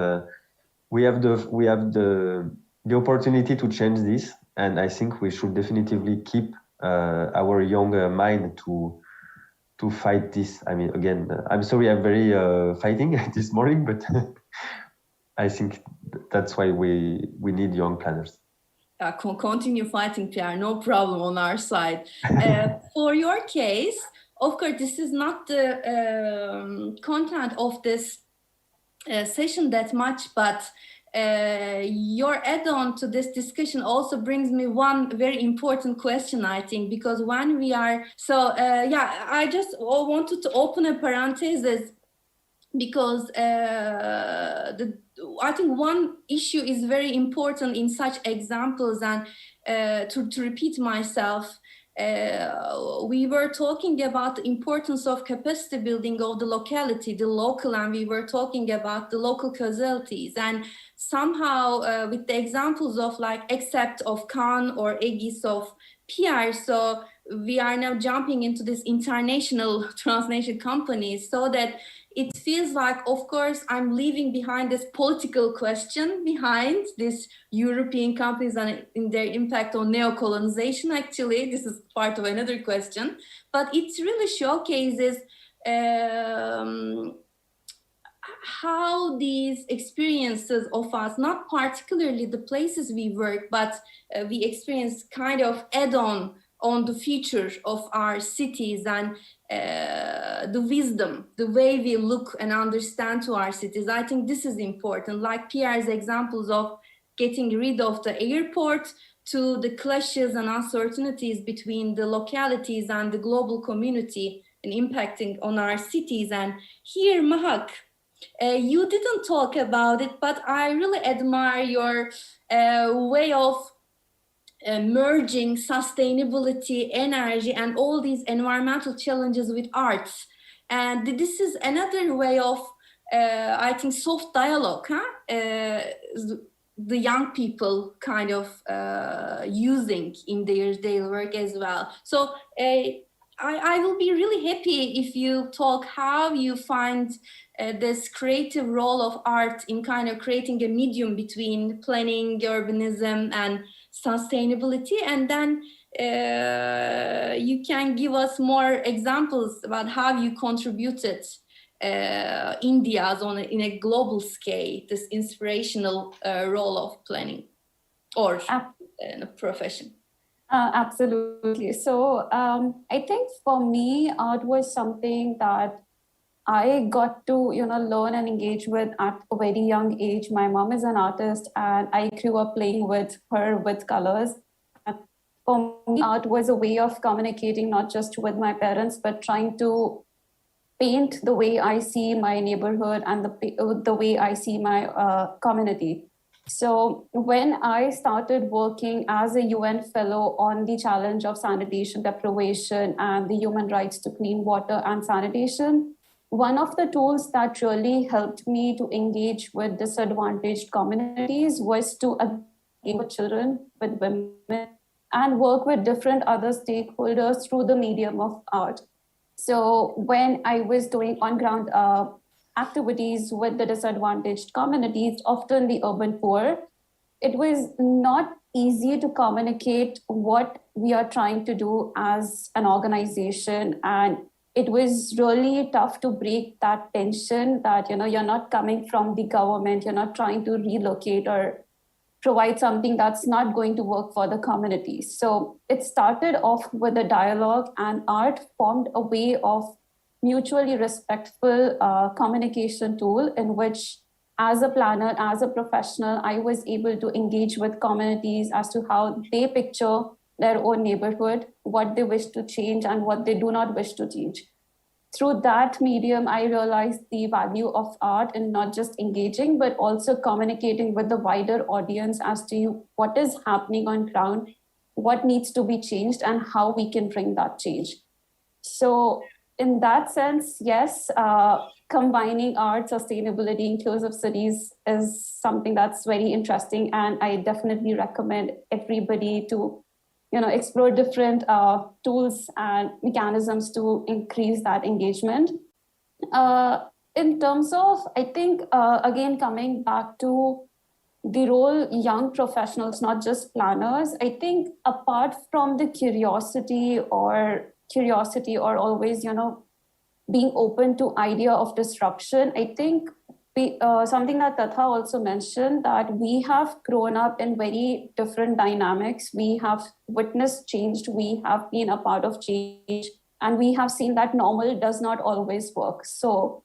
Speaker 7: we have the opportunity to change this, and I think we should definitively keep our young mind to fight this. I mean, again, I'm sorry, I'm very fighting this morning, but I think that's why we need young planners.
Speaker 1: Continue fighting, Pierre, no problem on our side. For your case, of course, this is not the content of this session that much, but your add-on to this discussion also brings me one very important question, I think, because when we are, I just wanted to open a parenthesis, because I think one issue is very important in such examples, and to repeat myself, we were talking about the importance of capacity building of the locality, the local, and we were talking about the local causality. And somehow with the examples of like except of Khan or Aegis of PR, so we are now jumping into this international transnational companies, so that it feels like, of course, I'm leaving behind this political question behind these European companies and in their impact on neocolonization. Actually, this is part of another question, but it really showcases how these experiences of us, not particularly the places we work, but we experience kind of add-on on the future of our cities, and the wisdom, the way we look and understand to our cities. I think this is important, like Pierre's examples of getting rid of the airport, to the clashes and uncertainties between the localities and the global community and impacting on our cities. And here, Mahak, you didn't talk about it, but I really admire your way of merging sustainability, energy, and all these environmental challenges with arts. And this is another way of, I think, soft dialogue, the young people kind of using in their daily work as well. So I will be really happy if you talk how you find this creative role of art in kind of creating a medium between planning, urbanism, and sustainability. And then you can give us more examples about how you contributed India's in a global scale, this inspirational role of planning or profession.
Speaker 5: Absolutely. So I think for me, art was something that I got to, learn and engage with at a very young age. My mom is an artist, and I grew up playing with her with colors. And for me, art was a way of communicating, not just with my parents, but trying to paint the way I see my neighborhood and the way I see my community. So when I started working as a UN fellow on the challenge of sanitation deprivation and the human rights to clean water and sanitation, one of the tools that really helped me to engage with disadvantaged communities was to engage with children, with women, and work with different other stakeholders through the medium of art. So when I was doing on-ground activities with the disadvantaged communities, often the urban poor, it was not easy to communicate what we are trying to do as an organization. And it was really tough to break that tension that, you're not coming from the government, you're not trying to relocate or provide something that's not going to work for the community. So it started off with a dialogue, and art formed a way of mutually respectful communication tool in which, as a planner, as a professional, I was able to engage with communities as to how they picture their own neighborhood, what they wish to change and what they do not wish to change. Through that medium, I realized the value of art in not just engaging, but also communicating with the wider audience as to what is happening on ground, what needs to be changed, and how we can bring that change. So in that sense, yes, combining art, sustainability, inclusive cities is something that's very interesting. And I definitely recommend everybody to explore different tools and mechanisms to increase that engagement. In terms of, I think, again, coming back to the role young professionals, not just planners, I think apart from the curiosity or always, being open to idea of disruption, I think something that Tatha also mentioned, that we have grown up in very different dynamics. We have witnessed change, we have been a part of change, and we have seen that normal does not always work. So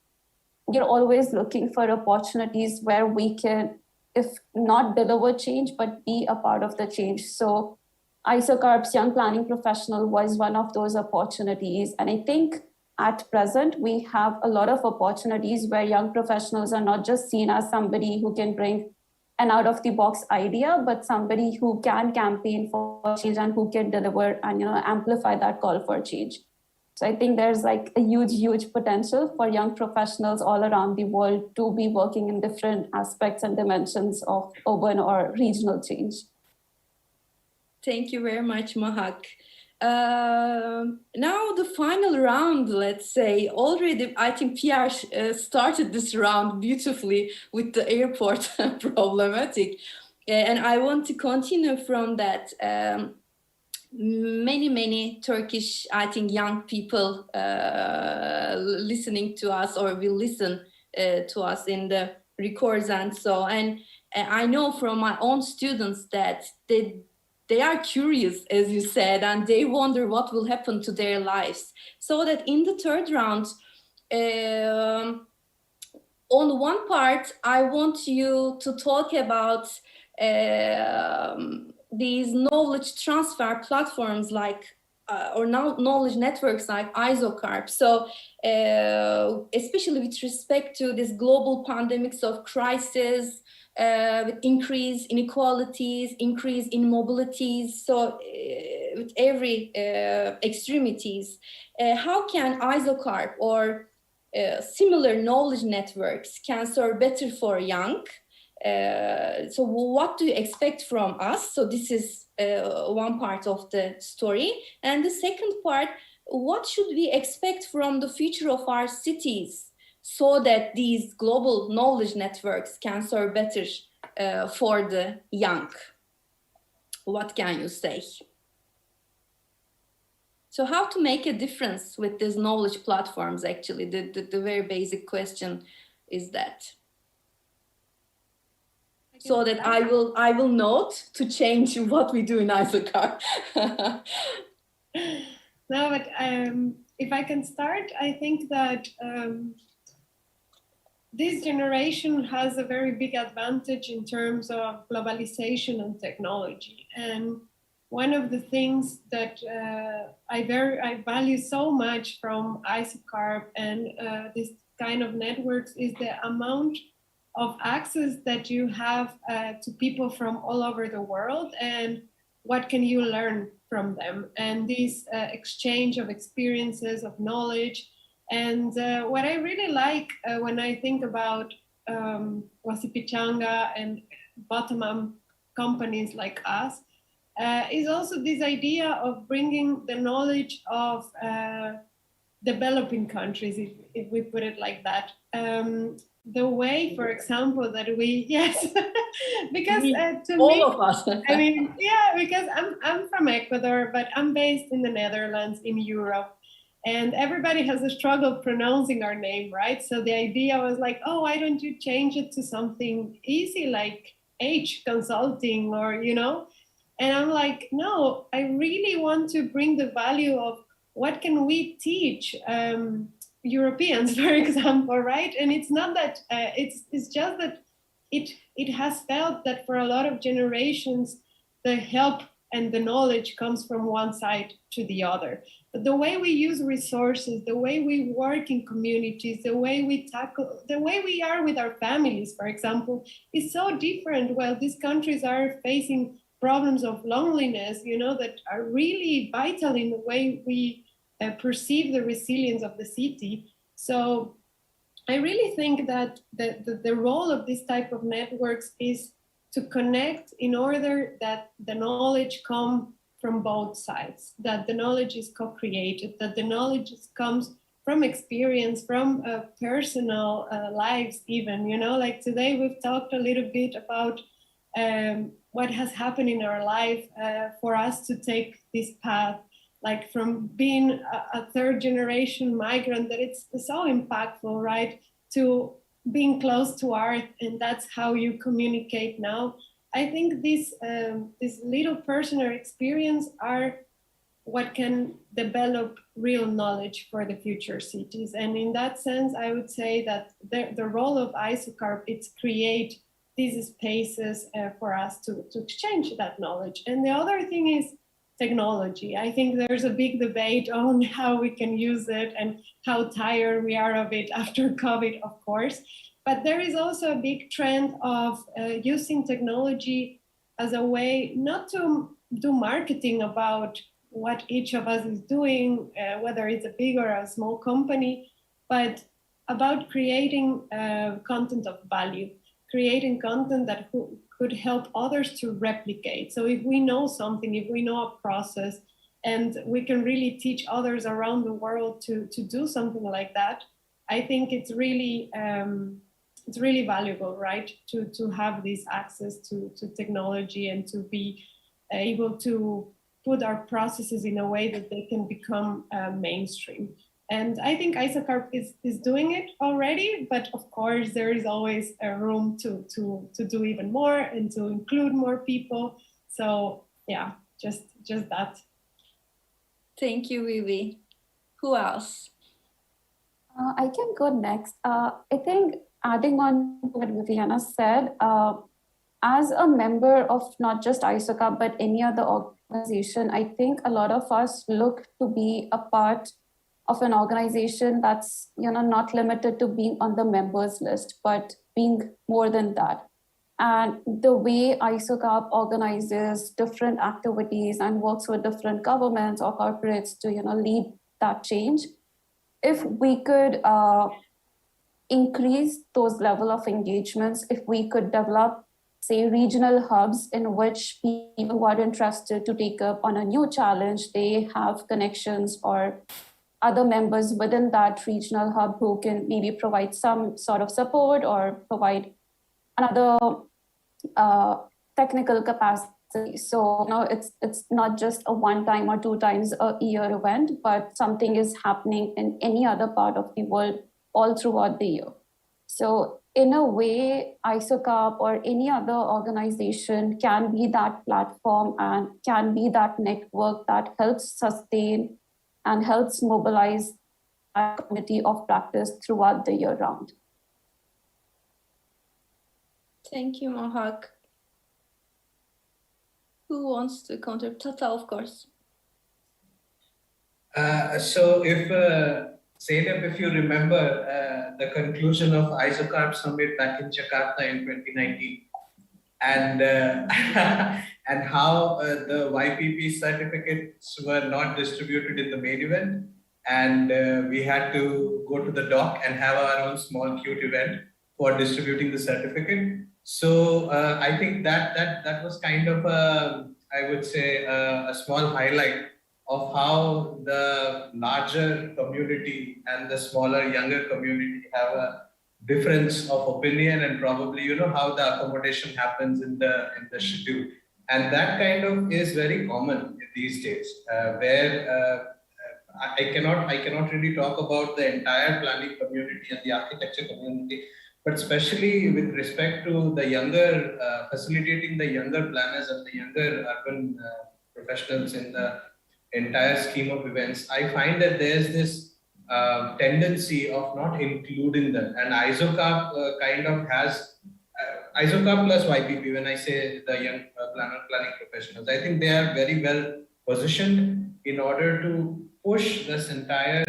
Speaker 5: you're always looking for opportunities where we can, if not deliver change, but be a part of the change. So ISOCARP's Young Planning Professional was one of those opportunities. And I think at present, we have a lot of opportunities where young professionals are not just seen as somebody who can bring an out-of-the-box idea, but somebody who can campaign for change and who can deliver and amplify that call for change. So I think there's like a huge potential for young professionals all around the world to be working in different aspects and dimensions of urban or regional change.
Speaker 1: Thank you very much, Mahak. Now the final round, let's say, already I think Pierre started this round beautifully with the airport problematic. And I want to continue from that. Many Turkish, I think, young people listening to us or will listen to us in the records and so. And I know from my own students that they are curious, as you said, and they wonder what will happen to their lives. So that in the third round, on one part, I want you to talk about these knowledge transfer platforms like, or knowledge networks like ISOCARP. So especially with respect to this global pandemics of crisis, with increased inequalities, increase in mobilities, so with every extremities, how can ISOCARP or similar knowledge networks can serve better for young? So what do you expect from us? So this is one part of the story. And the second part, what should we expect from the future of our cities so that these global knowledge networks can serve better for the young? What can you say? So how to make a difference with these knowledge platforms, actually? The very basic question is that. So that I will note to change what we do in ISOCARP.
Speaker 2: No, but if I can start, I think that this generation has a very big advantage in terms of globalization and technology. And one of the things that I value so much from ISOCARP and this kind of networks is the amount of access that you have to people from all over the world, and what can you learn from them, and this exchange of experiences, of knowledge. And what I really like when I think about Huasipichanga and bottom-up companies like us is also this idea of bringing the knowledge of developing countries, if we put it like that. The way, for example, that we, yes, because to
Speaker 1: all
Speaker 2: me,
Speaker 1: of us.
Speaker 2: I mean, yeah, because I'm from Ecuador, but I'm based in the Netherlands, in Europe, and everybody has a struggle pronouncing our name, right? So the idea was like, oh, why don't you change it to something easy like H consulting, or, you know? And I'm like, no, I really want to bring the value of what can we teach Europeans, for example, right? And it's not that, it's just that it has felt that for a lot of generations, the help and the knowledge comes from one side to the other. But the way we use resources, the way we work in communities, the way we tackle, the way we are with our families, for example, is so different. Well, these countries are facing problems of loneliness, you know, that are really vital in the way we perceive the resilience of the city. So I really think that the role of this type of networks is to connect in order that the knowledge come from both sides, that the knowledge is co-created, that the knowledge comes from experience, from personal lives even, you know, like today we've talked a little bit about what has happened in our life for us to take this path, like from being a third generation migrant, that it's so impactful, right? To being close to art, and that's how you communicate now. I think this little personal experience are what can develop real knowledge for the future cities. And in that sense, I would say that the role of ISOCARP is create these spaces for us to exchange that knowledge. And the other thing is technology. I think there's a big debate on how we can use it and how tired we are of it after COVID, of course. But there is also a big trend of using technology as a way not to do marketing about what each of us is doing, whether it's a big or a small company, but about creating content of value, creating content that could help others to replicate. So if we know something, if we know a process, and we can really teach others around the world to do something like that, I think it's really valuable, right? To have this access to technology and to be able to put our processes in a way that they can become mainstream. And I think ISOCARP is doing it already, but of course there is always a room to do even more and to include more people. So yeah, just that.
Speaker 1: Thank you, Vivi. Who else?
Speaker 5: I can go next. I think adding on to what Viviana said, as a member of not just ISOCARP, but any other organization, I think a lot of us look to be a part of an organization that's, you know, not limited to being on the members list, but being more than that. And the way ISOCARP organizes different activities and works with different governments or corporates to, you know, lead that change, if we could increase those level of engagements, if we could develop say, regional hubs in which people who are interested to take up on a new challenge, they have connections or other members within that regional hub who can maybe provide some sort of support or provide another technical capacity. So now it's not just a one time or two times a year event, but something is happening in any other part of the world all throughout the year. So in a way, ISOCARP or any other organization can be that platform and can be that network that helps sustain and helps mobilize a community of practice throughout the year round.
Speaker 1: Thank you, Mahak. Who wants to counter? Tata, of course.
Speaker 3: So if Zeynep, if you remember the conclusion of ISOCARP summit back in Jakarta in 2019, and and how the YPP certificates were not distributed in the main event, and we had to go to the dock and have our own small cute event for distributing the certificate. So I think that was kind of I would say a small highlight of how the larger community and the smaller, younger community have a difference of opinion, and probably how the accommodation happens in the schedule, and that kind of is very common these days, where I cannot really talk about the entire planning community and the architecture community, but especially with respect to the younger, facilitating the younger planners and the younger urban professionals in the entire scheme of events, I find that there's this tendency of not including them. And ISOCARP kind of has, ISOCARP plus YPP, when I say the young planning professionals, I think they are very well positioned in order to push this entire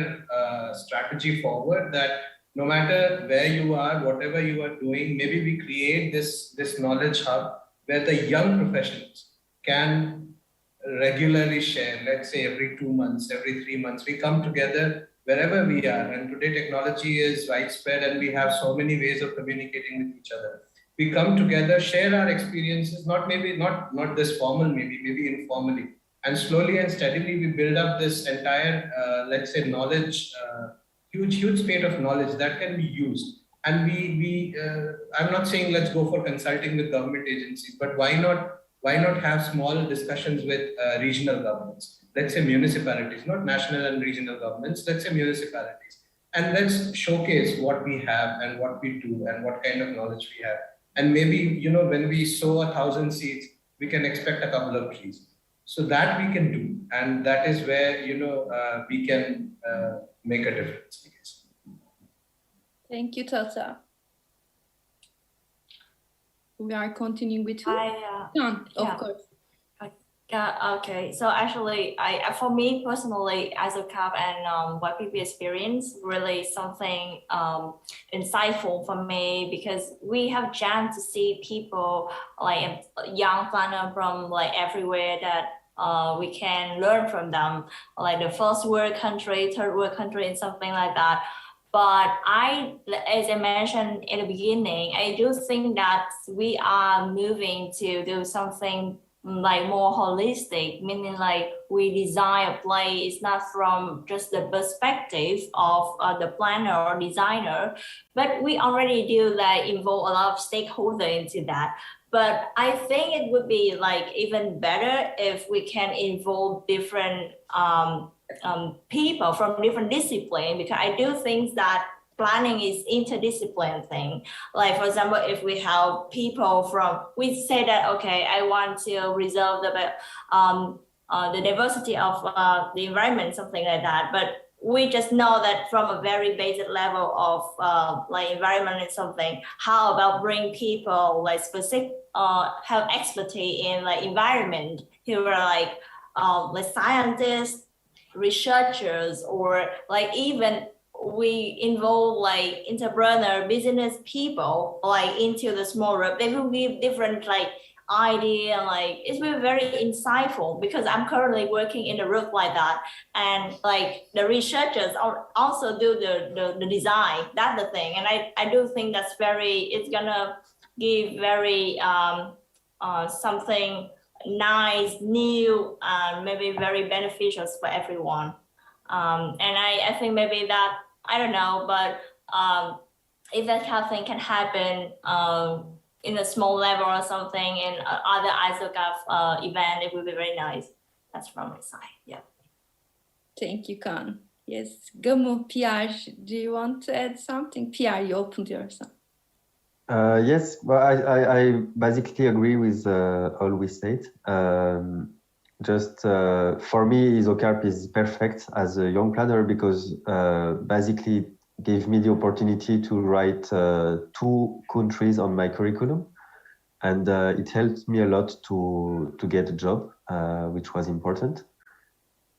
Speaker 3: strategy forward, that no matter where you are, whatever you are doing, maybe we create this knowledge hub where the young professionals can regularly share, let's say every 2 months, every 3 months, we come together wherever we are. And today technology is widespread and we have so many ways of communicating with each other. We come together, share our experiences, not this formal, maybe informally. And slowly and steadily, we build up this entire, let's say, knowledge, huge spate of knowledge that can be used. And I'm not saying let's go for consulting with government agencies, but why not have small discussions with regional governments? Let's say municipalities, not national and regional governments, let's say municipalities. And let's showcase what we have and what we do and what kind of knowledge we have. And maybe, when we sow 1,000 seeds, we can expect a couple of trees. So that we can do. And that is where, we can make a difference, I guess.
Speaker 1: Thank you, Tata. We are continuing with who? Of course.
Speaker 6: Okay, so actually, for me personally, ISOCARP and YPP experience really something insightful for me, because we have chance to see people like young planner from like everywhere that we can learn from them, like the first world country, third world country, and something like that. But as I mentioned in the beginning, I do think that we are moving to do something like more holistic, meaning like we design a place not from just the perspective of the planner or designer, but we already do like involve a lot of stakeholders into that. But I think it would be like even better if we can involve different people from different disciplines, because I do think that planning is interdisciplinary thing. Like, for example, if we have people from, we say that, okay, I want to reserve the diversity of the environment, something like that. But we just know that from a very basic level of like environment and something, how about bring people like specific, have expertise in like environment, who are like scientists, researchers, or like even we involve like entrepreneur business people like into the small group. They will give different like idea, like it's been very insightful, because I'm currently working in a group like that, and like the researchers also do the design. That's the thing, and I do think that's it's gonna give very something nice, new, and maybe very beneficial for everyone. And I think maybe that, I don't know, but if that kind of thing can happen in a small level or something in other ISOCARP event, it would be very nice. That's from my side, yeah.
Speaker 1: Thank you, Khan. Yes, Gamu, Pierre, do you want to add something? Pierre, you opened yourself.
Speaker 7: Yes, well, I basically agree with all we said. Just for me, ISOCARP is perfect as a young planner because basically it gave me the opportunity to write 2 countries on my curriculum, and it helped me a lot to get a job, which was important.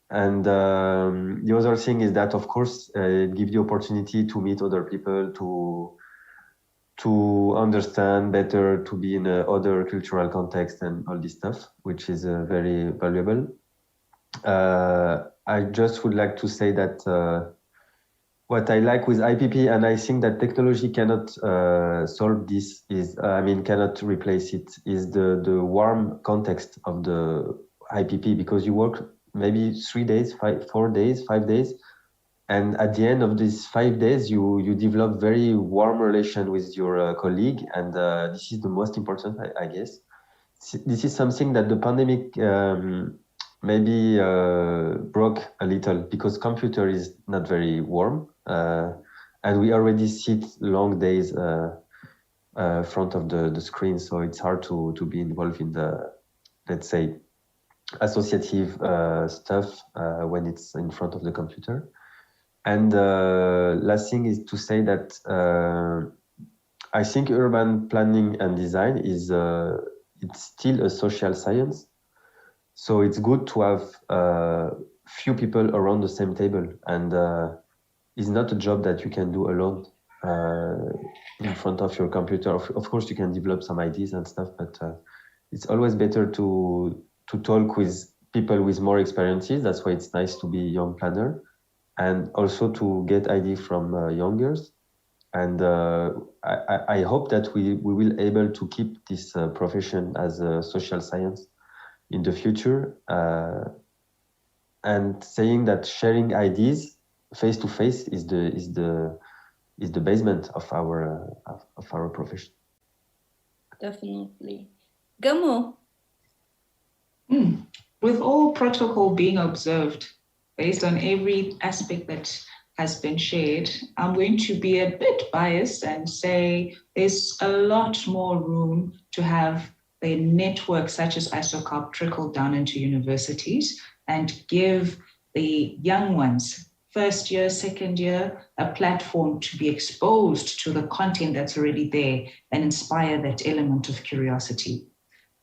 Speaker 7: And the other thing is that, of course, it gives the opportunity to meet other people, to understand better, to be in other cultural context and all this stuff, which is very valuable. I just would like to say that what I like with IPP, and I think that technology cannot solve this, cannot replace it, is the warm context of the IPP, because you work maybe 3 days, 4 days, 5 days, and at the end of these 5 days, you develop very warm relation with your colleague, and this is the most important, I guess. This is something that the pandemic maybe broke a little, because computer is not very warm, and we already sit long days front of the screen, so it's hard to be involved in the, let's say, associative stuff when it's in front of the computer. And last thing is to say that I think urban planning and design is it's still a social science. So it's good to have few people around the same table, and it's not a job that you can do alone in front of your computer. Of course, you can develop some ideas and stuff, but it's always better to talk with people with more experiences. That's why it's nice to be a young planner, and also to get ideas from youngers. And I hope that we will able to keep this profession as a social science in the future, and saying that sharing ideas face to face is the basement of our profession.
Speaker 1: Definitely. Gamu.
Speaker 4: With all protocol being observed, based on every aspect that has been shared, I'm going to be a bit biased and say there's a lot more room to have a network such as ISOCARP trickle down into universities and give the young ones, first year, second year, a platform to be exposed to the content that's already there and inspire that element of curiosity.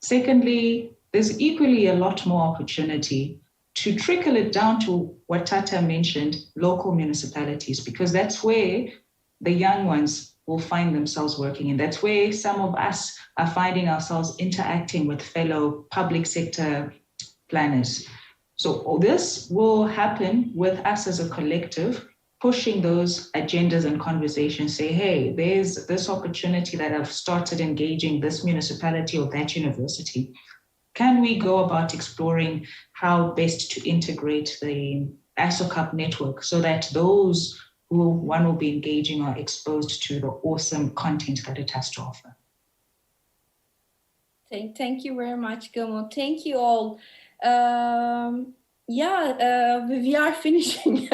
Speaker 4: Secondly, there's equally a lot more opportunity to trickle it down to what Tata mentioned, local municipalities, because that's where the young ones will find themselves working. And that's where some of us are finding ourselves interacting with fellow public sector planners. So this will happen with us as a collective, pushing those agendas and conversations, say, hey, there's this opportunity that I've started engaging this municipality or that university. Can we go about exploring how best to integrate the ISOCARP network so that those who one will be engaging are exposed to the awesome content that it has to offer?
Speaker 1: Thank you very much, Gamu. Thank you all. We are finishing.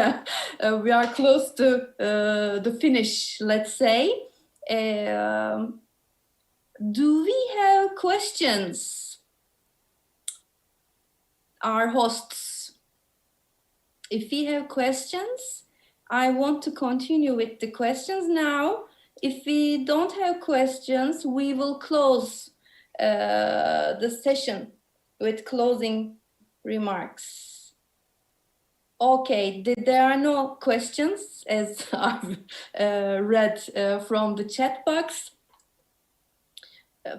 Speaker 1: We are close to the finish, let's say. Do we have questions? Our hosts, if we have questions, I want to continue with the questions now. If we don't have questions, we will close the session with closing remarks. Okay, there are no questions as I've read from the chat box.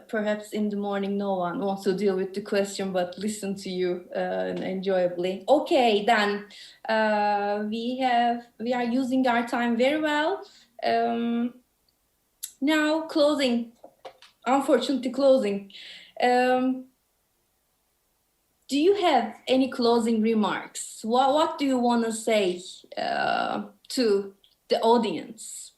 Speaker 1: Perhaps in the morning no one wants to deal with the question but listen to you enjoyably. Okay, then we are using our time very well. Now closing unfortunately closing. Do you have any closing remarks? What do you want to say to the audience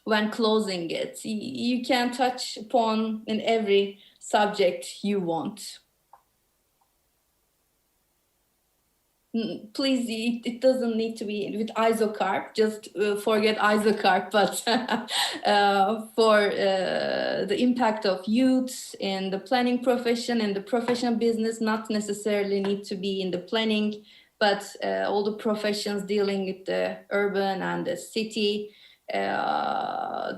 Speaker 1: when closing it? You can touch upon in every subject you want. Please, it doesn't need to be with ISOCARP, just forget ISOCARP, but for the impact of youth in the planning profession and the professional business, not necessarily need to be in the planning, but all the professions dealing with the urban and the city,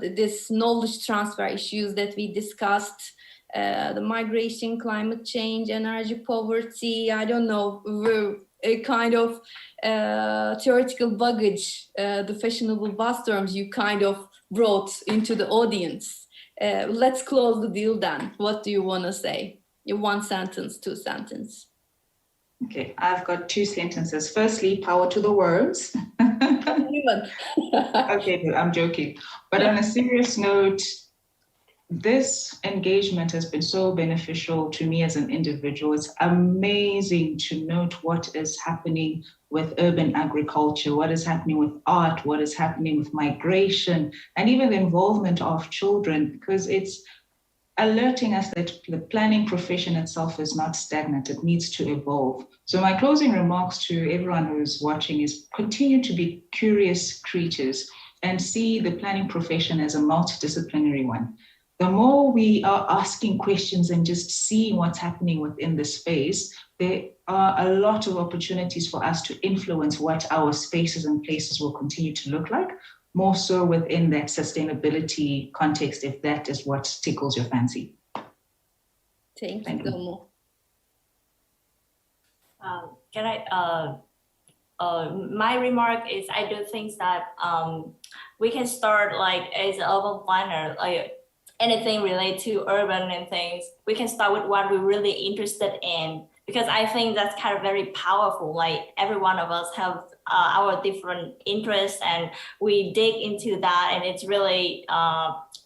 Speaker 1: this knowledge transfer issues that we discussed, the migration, climate change, energy poverty, I don't know, a kind of theoretical baggage, the fashionable buzz terms you kind of brought into the audience. Let's close the deal then. What do you want to say? Your 1 sentence, 2 sentences.
Speaker 4: Okay, I've got 2 sentences. Firstly, power to the words. Okay, good, I'm joking. But on a serious note, this engagement has been so beneficial to me as an individual. It's amazing to note what is happening with urban agriculture, what is happening with art, what is happening with migration, and even the involvement of children, because it's alerting us that the planning profession itself is not stagnant, it needs to evolve. So my closing remarks to everyone who's watching is continue to be curious creatures and see the planning profession as a multidisciplinary one. The more we are asking questions and just seeing what's happening within the space, there are a lot of opportunities for us to influence what our spaces and places will continue to look like, more so within that sustainability context, if that is what tickles your fancy.
Speaker 1: Thank you, Gamu.
Speaker 6: Can I, my remark is I do think that we can start like as an urban planner, like anything related to urban and things, we can start with what we're really interested in, because I think that's kind of very powerful. Like every one of us have our different interests and we dig into that, and it's really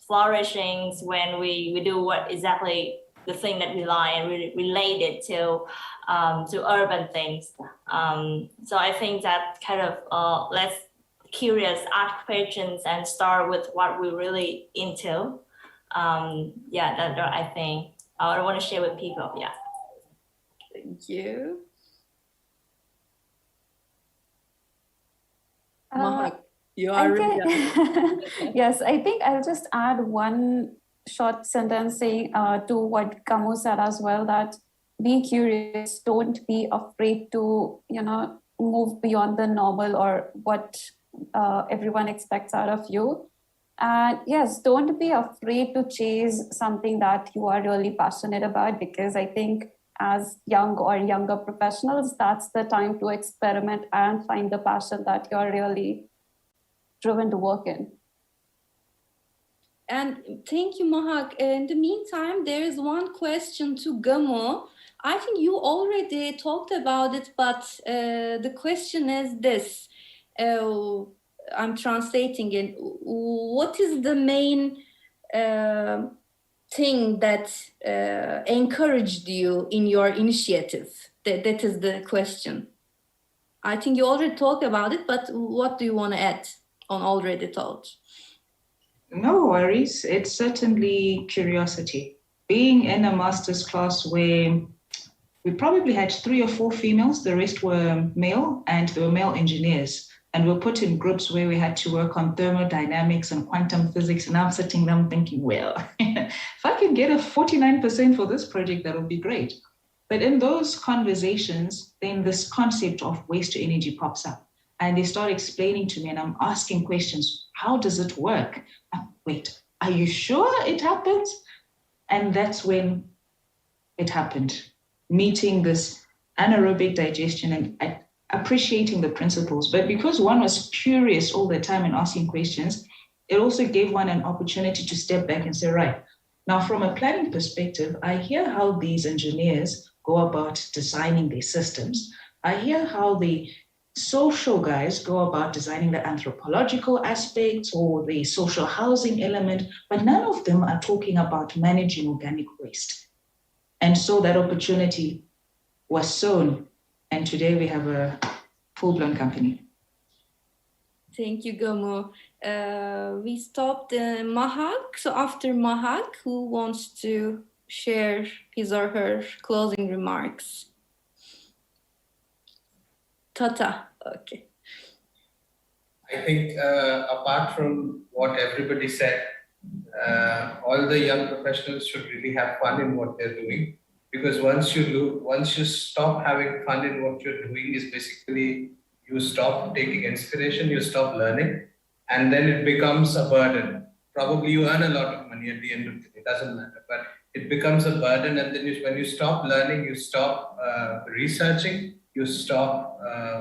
Speaker 6: flourishing when we do what exactly the thing that we like and really relate it to urban things. So I think that kind of let's curious, ask questions and start with what we're really into. Yeah, that I think I want to share with people. Yeah.
Speaker 1: Thank you.
Speaker 5: Mahak,
Speaker 1: you are ready.
Speaker 5: Yes, I think I'll just add one short sentence saying to what Gamu said as well, that be curious, don't be afraid to, move beyond the normal or what everyone expects out of you. And yes, don't be afraid to chase something that you are really passionate about, because I think as young or younger professionals, that's the time to experiment and find the passion that you're really driven to work in.
Speaker 1: And thank you, Mahak. In the meantime, there is one question to Gamu. I think you already talked about it, but the question is this. I'm translating it. What is the main thing that encouraged you in your initiative? That is the question. I think you already talked about it, but what do you want to add on already thought?
Speaker 4: No worries. It's certainly curiosity. Being in a master's class where we probably had 3 or 4 females, the rest were male, and they were male engineers. And we were put in groups where we had to work on thermodynamics and quantum physics. And I'm sitting there thinking, well, if I can get a 49% for this project, that would be great. But in those conversations, then this concept of waste to energy pops up. And they start explaining to me, and I'm asking questions. How does it work? Wait, are you sure it happens? And that's when it happened. Meeting this anaerobic digestion and appreciating the principles. But because one was curious all the time and asking questions, it also gave one an opportunity to step back and say, right, now from a planning perspective, I hear how these engineers go about designing their systems. I hear how they social guys go about designing the anthropological aspects or the social housing element, but none of them are talking about managing organic waste. And so that opportunity was sown, and today we have a full-blown company.
Speaker 1: Thank you, Gamu. We stopped Mahak. So after Mahak, who wants to share his or her closing remarks? Tata, okay.
Speaker 3: I think apart from what everybody said, all the young professionals should really have fun in what they're doing, because once you stop having fun in what you're doing, is basically you stop taking inspiration, you stop learning, and then it becomes a burden. Probably you earn a lot of money at the end of the day, it doesn't matter, but it becomes a burden, and then when you stop learning, you stop researching, you stop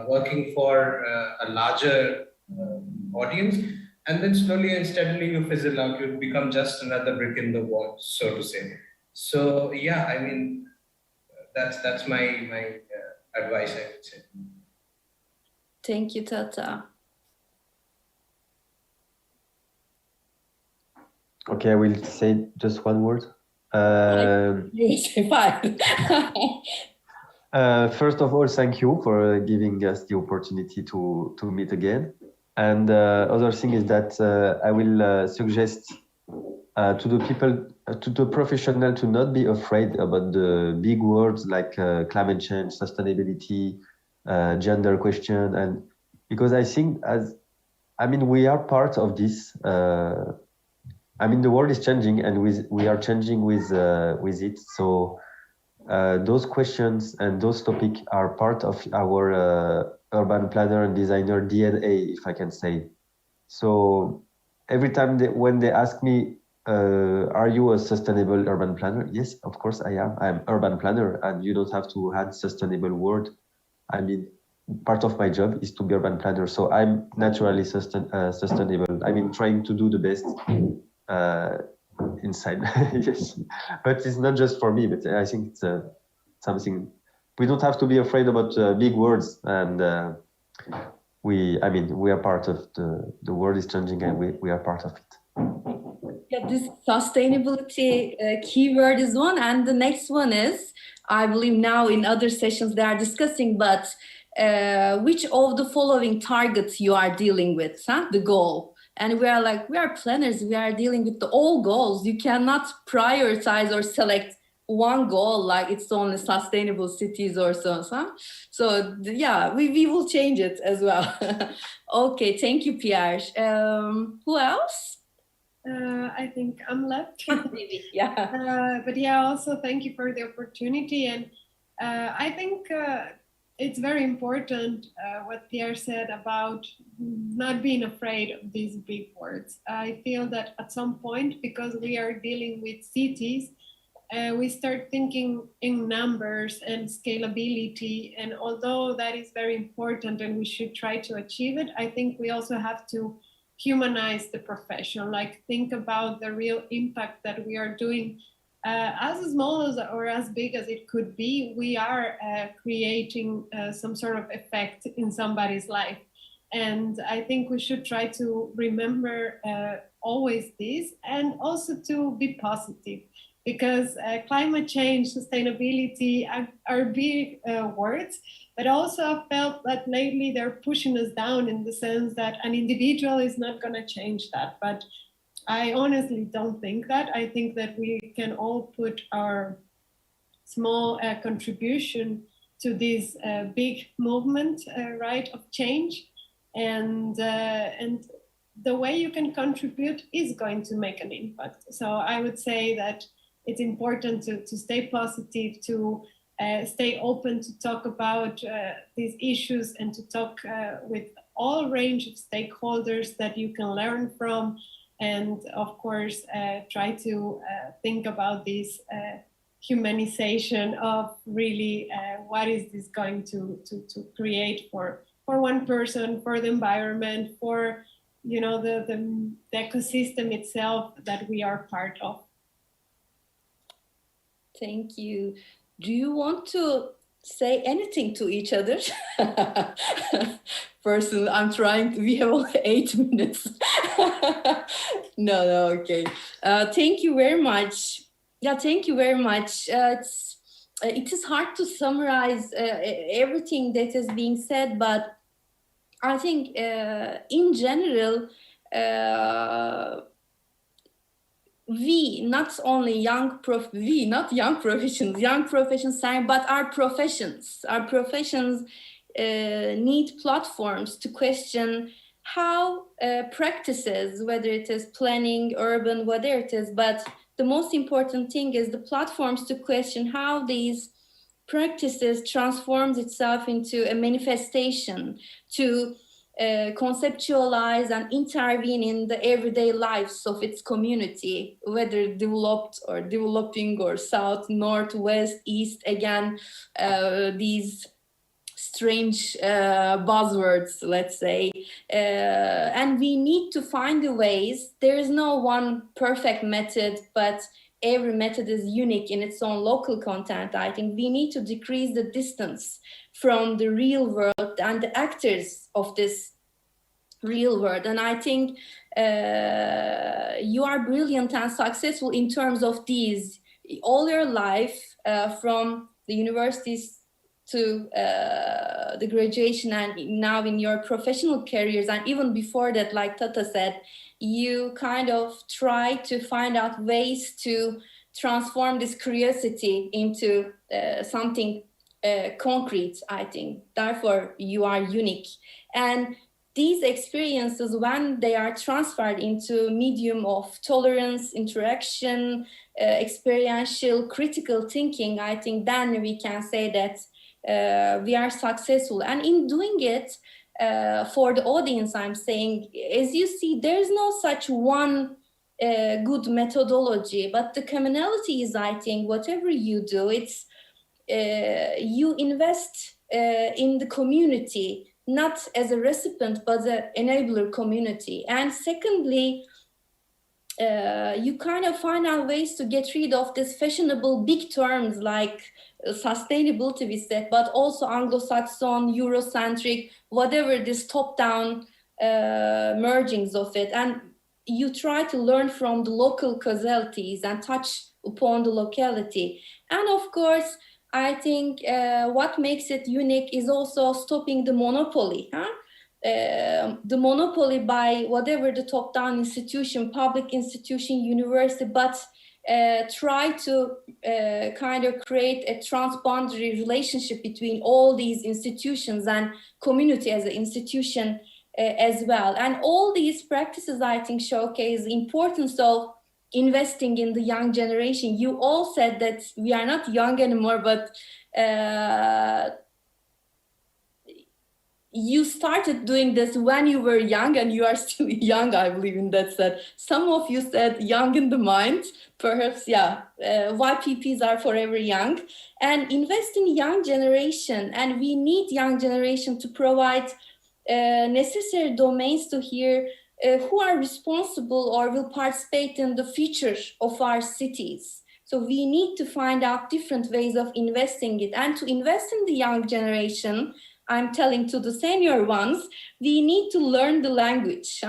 Speaker 3: working for a larger audience, and then slowly and steadily you fizzle out. You become just another brick in the wall, so to say. So yeah, I mean, that's my advice, I would say.
Speaker 1: Thank you, Tata.
Speaker 7: Okay, I will say just one word.
Speaker 1: You say five.
Speaker 7: First of all, thank you for giving us the opportunity to meet again. And other thing is that I will suggest to the people, to the professional, to not be afraid about the big words like climate change, sustainability, gender question, and because I think we are part of this. The world is changing, and we are changing with it. So those questions and those topics are part of our urban planner and designer DNA, if I can say. So every time when they ask me, are you a sustainable urban planner? Yes, of course I am. I'm urban planner, and you don't have to add sustainable word. I mean, part of my job is to be urban planner. So I'm naturally sustainable. I mean, trying to do the best inside. Yes, but it's not just for me, but I think it's something we don't have to be afraid about big words, and we are part of the world is changing, and we are part of it.
Speaker 1: Yeah, this sustainability keyword is one, and the next one is, I believe now in other sessions they are discussing, but which of the following targets you are dealing with, the goal. And we are planners, we are dealing with all goals. You cannot prioritize or select one goal like it's only sustainable cities or so. So yeah, we will change it as well. Okay, thank you, Pierre. Who else?
Speaker 2: I think I'm left.
Speaker 1: Maybe, yeah.
Speaker 2: But yeah, also thank you for the opportunity. And I think it's very important what Pierre said about not being afraid of these big words. I feel that at some point, because we are dealing with cities, we start thinking in numbers and scalability. And although that is very important and we should try to achieve it, I think we also have to humanize the profession, like think about the real impact that we are doing. As small as or as big as it could be, we are creating some sort of effect in somebody's life. And I think we should try to remember always this, and also to be positive, because climate change, sustainability are big words, but also I felt that lately they're pushing us down in the sense that an individual is not going to change that. But I honestly don't think that. I think that we can all put our small contribution to this big movement, right, of change. And the way you can contribute is going to make an impact. So I would say that it's important to stay positive, to stay open to talk about these issues, and to talk with all range of stakeholders that you can learn from. And of course, try to think about this humanization of really what is this going to create for one person, for the environment, for the ecosystem itself that we are part of.
Speaker 1: Thank you. Do you want to say anything to each other? personally, I'm trying to, we have only 8 minutes. No, okay. Thank you very much. Yeah, thank you very much. It is hard to summarize everything that is being said, but I think in general, we, not only young professions, but our professions need platforms to question how practices, whether it is planning, urban, whatever it is, but the most important thing is the platforms to question how these practices transforms itself into a manifestation, to conceptualize and intervene in the everyday lives of its community, whether developed or developing or south, north, west, east, again, these strange buzzwords, let's say. And we need to find the ways. There is no one perfect method, but every method is unique in its own local content. I think we need to decrease the distance from the real world and the actors of this real world. And I think you are brilliant and successful in terms of these all your life, from the universities to the graduation and now in your professional careers, and even before that, like Tata said, you kind of try to find out ways to transform this curiosity into something concrete, I think. Therefore, you are unique. And these experiences, when they are transferred into medium of tolerance, interaction, experiential, critical thinking, I think then we can say that we are successful. And in doing it, for the audience, I'm saying, as you see, there's no such one good methodology, but the commonality is, I think, whatever you do, it's you invest in the community, not as a recipient, but an enabler community. And secondly, you kind of find out ways to get rid of this fashionable big terms like sustainability, we said, but also Anglo-Saxon, Eurocentric, whatever, this top-down mergings of it. And you try to learn from the local causality and touch upon the locality. And of course, I think what makes it unique is also stopping the monopoly. The monopoly by whatever the top-down institution, public institution, university, but try to kind of create a transboundary relationship between all these institutions and community as an institution as well. And all these practices, I think, showcase the importance of investing in the young generation. You all said that we are not young anymore, but you started doing this when you were young, and you are still young, I believe in that said. Some of you said young in the mind, perhaps, yeah, YPPs are forever young. And invest in young generation, and we need young generation to provide necessary domains to hear who are responsible or will participate in the future of our cities. So we need to find out different ways of investing it. And to invest in the young generation, I'm telling to the senior ones, we need to learn the language.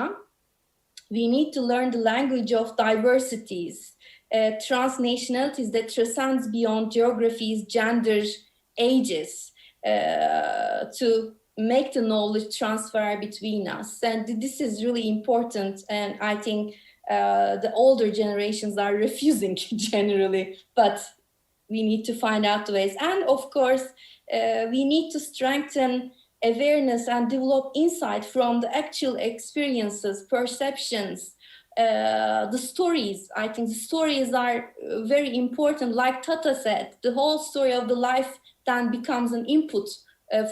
Speaker 1: We need to learn the language of diversities, transnationalities that transcends beyond geographies, genders, ages, to make the knowledge transfer between us. And this is really important. And I think the older generations are refusing generally, but we need to find out the ways. And of course, we need to strengthen awareness and develop insight from the actual experiences, perceptions, the stories. I think the stories are very important. Like Tata said, the whole story of the life then becomes an input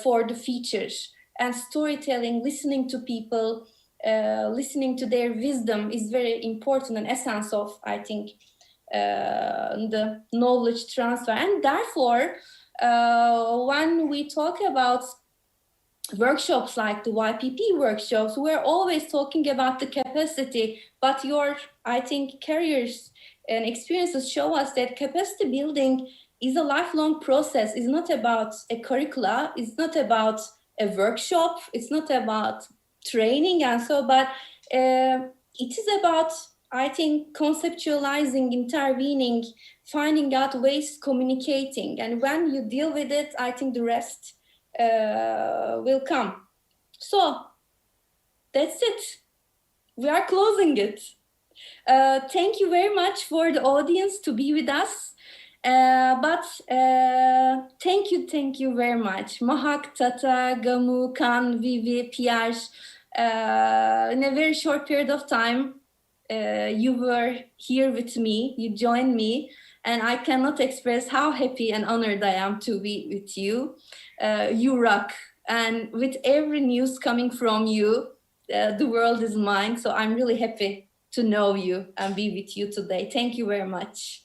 Speaker 1: for the features. And storytelling, listening to people, listening to their wisdom is very important, an essence of, I think, the knowledge transfer. And therefore, when we talk about workshops like the YPP workshops, we're always talking about the capacity, but your, I think, careers and experiences show us that capacity building is a lifelong process. It's not about a curricula, it's not about a workshop. It's not about training and so, but it is about, I think, conceptualizing, intervening, finding out ways, communicating. And when you deal with it, I think the rest will come. So that's it. We are closing it. Thank you very much for the audience to be with us. Thank you very much. Mahak, Tata, Gamu, Kan, Vivi, Pierre. In a very short period of time, you were here with me, you joined me, and I cannot express how happy and honored I am to be with you. You rock, and with every news coming from you, the world is mine, so I'm really happy to know you and be with you today. Thank you very much.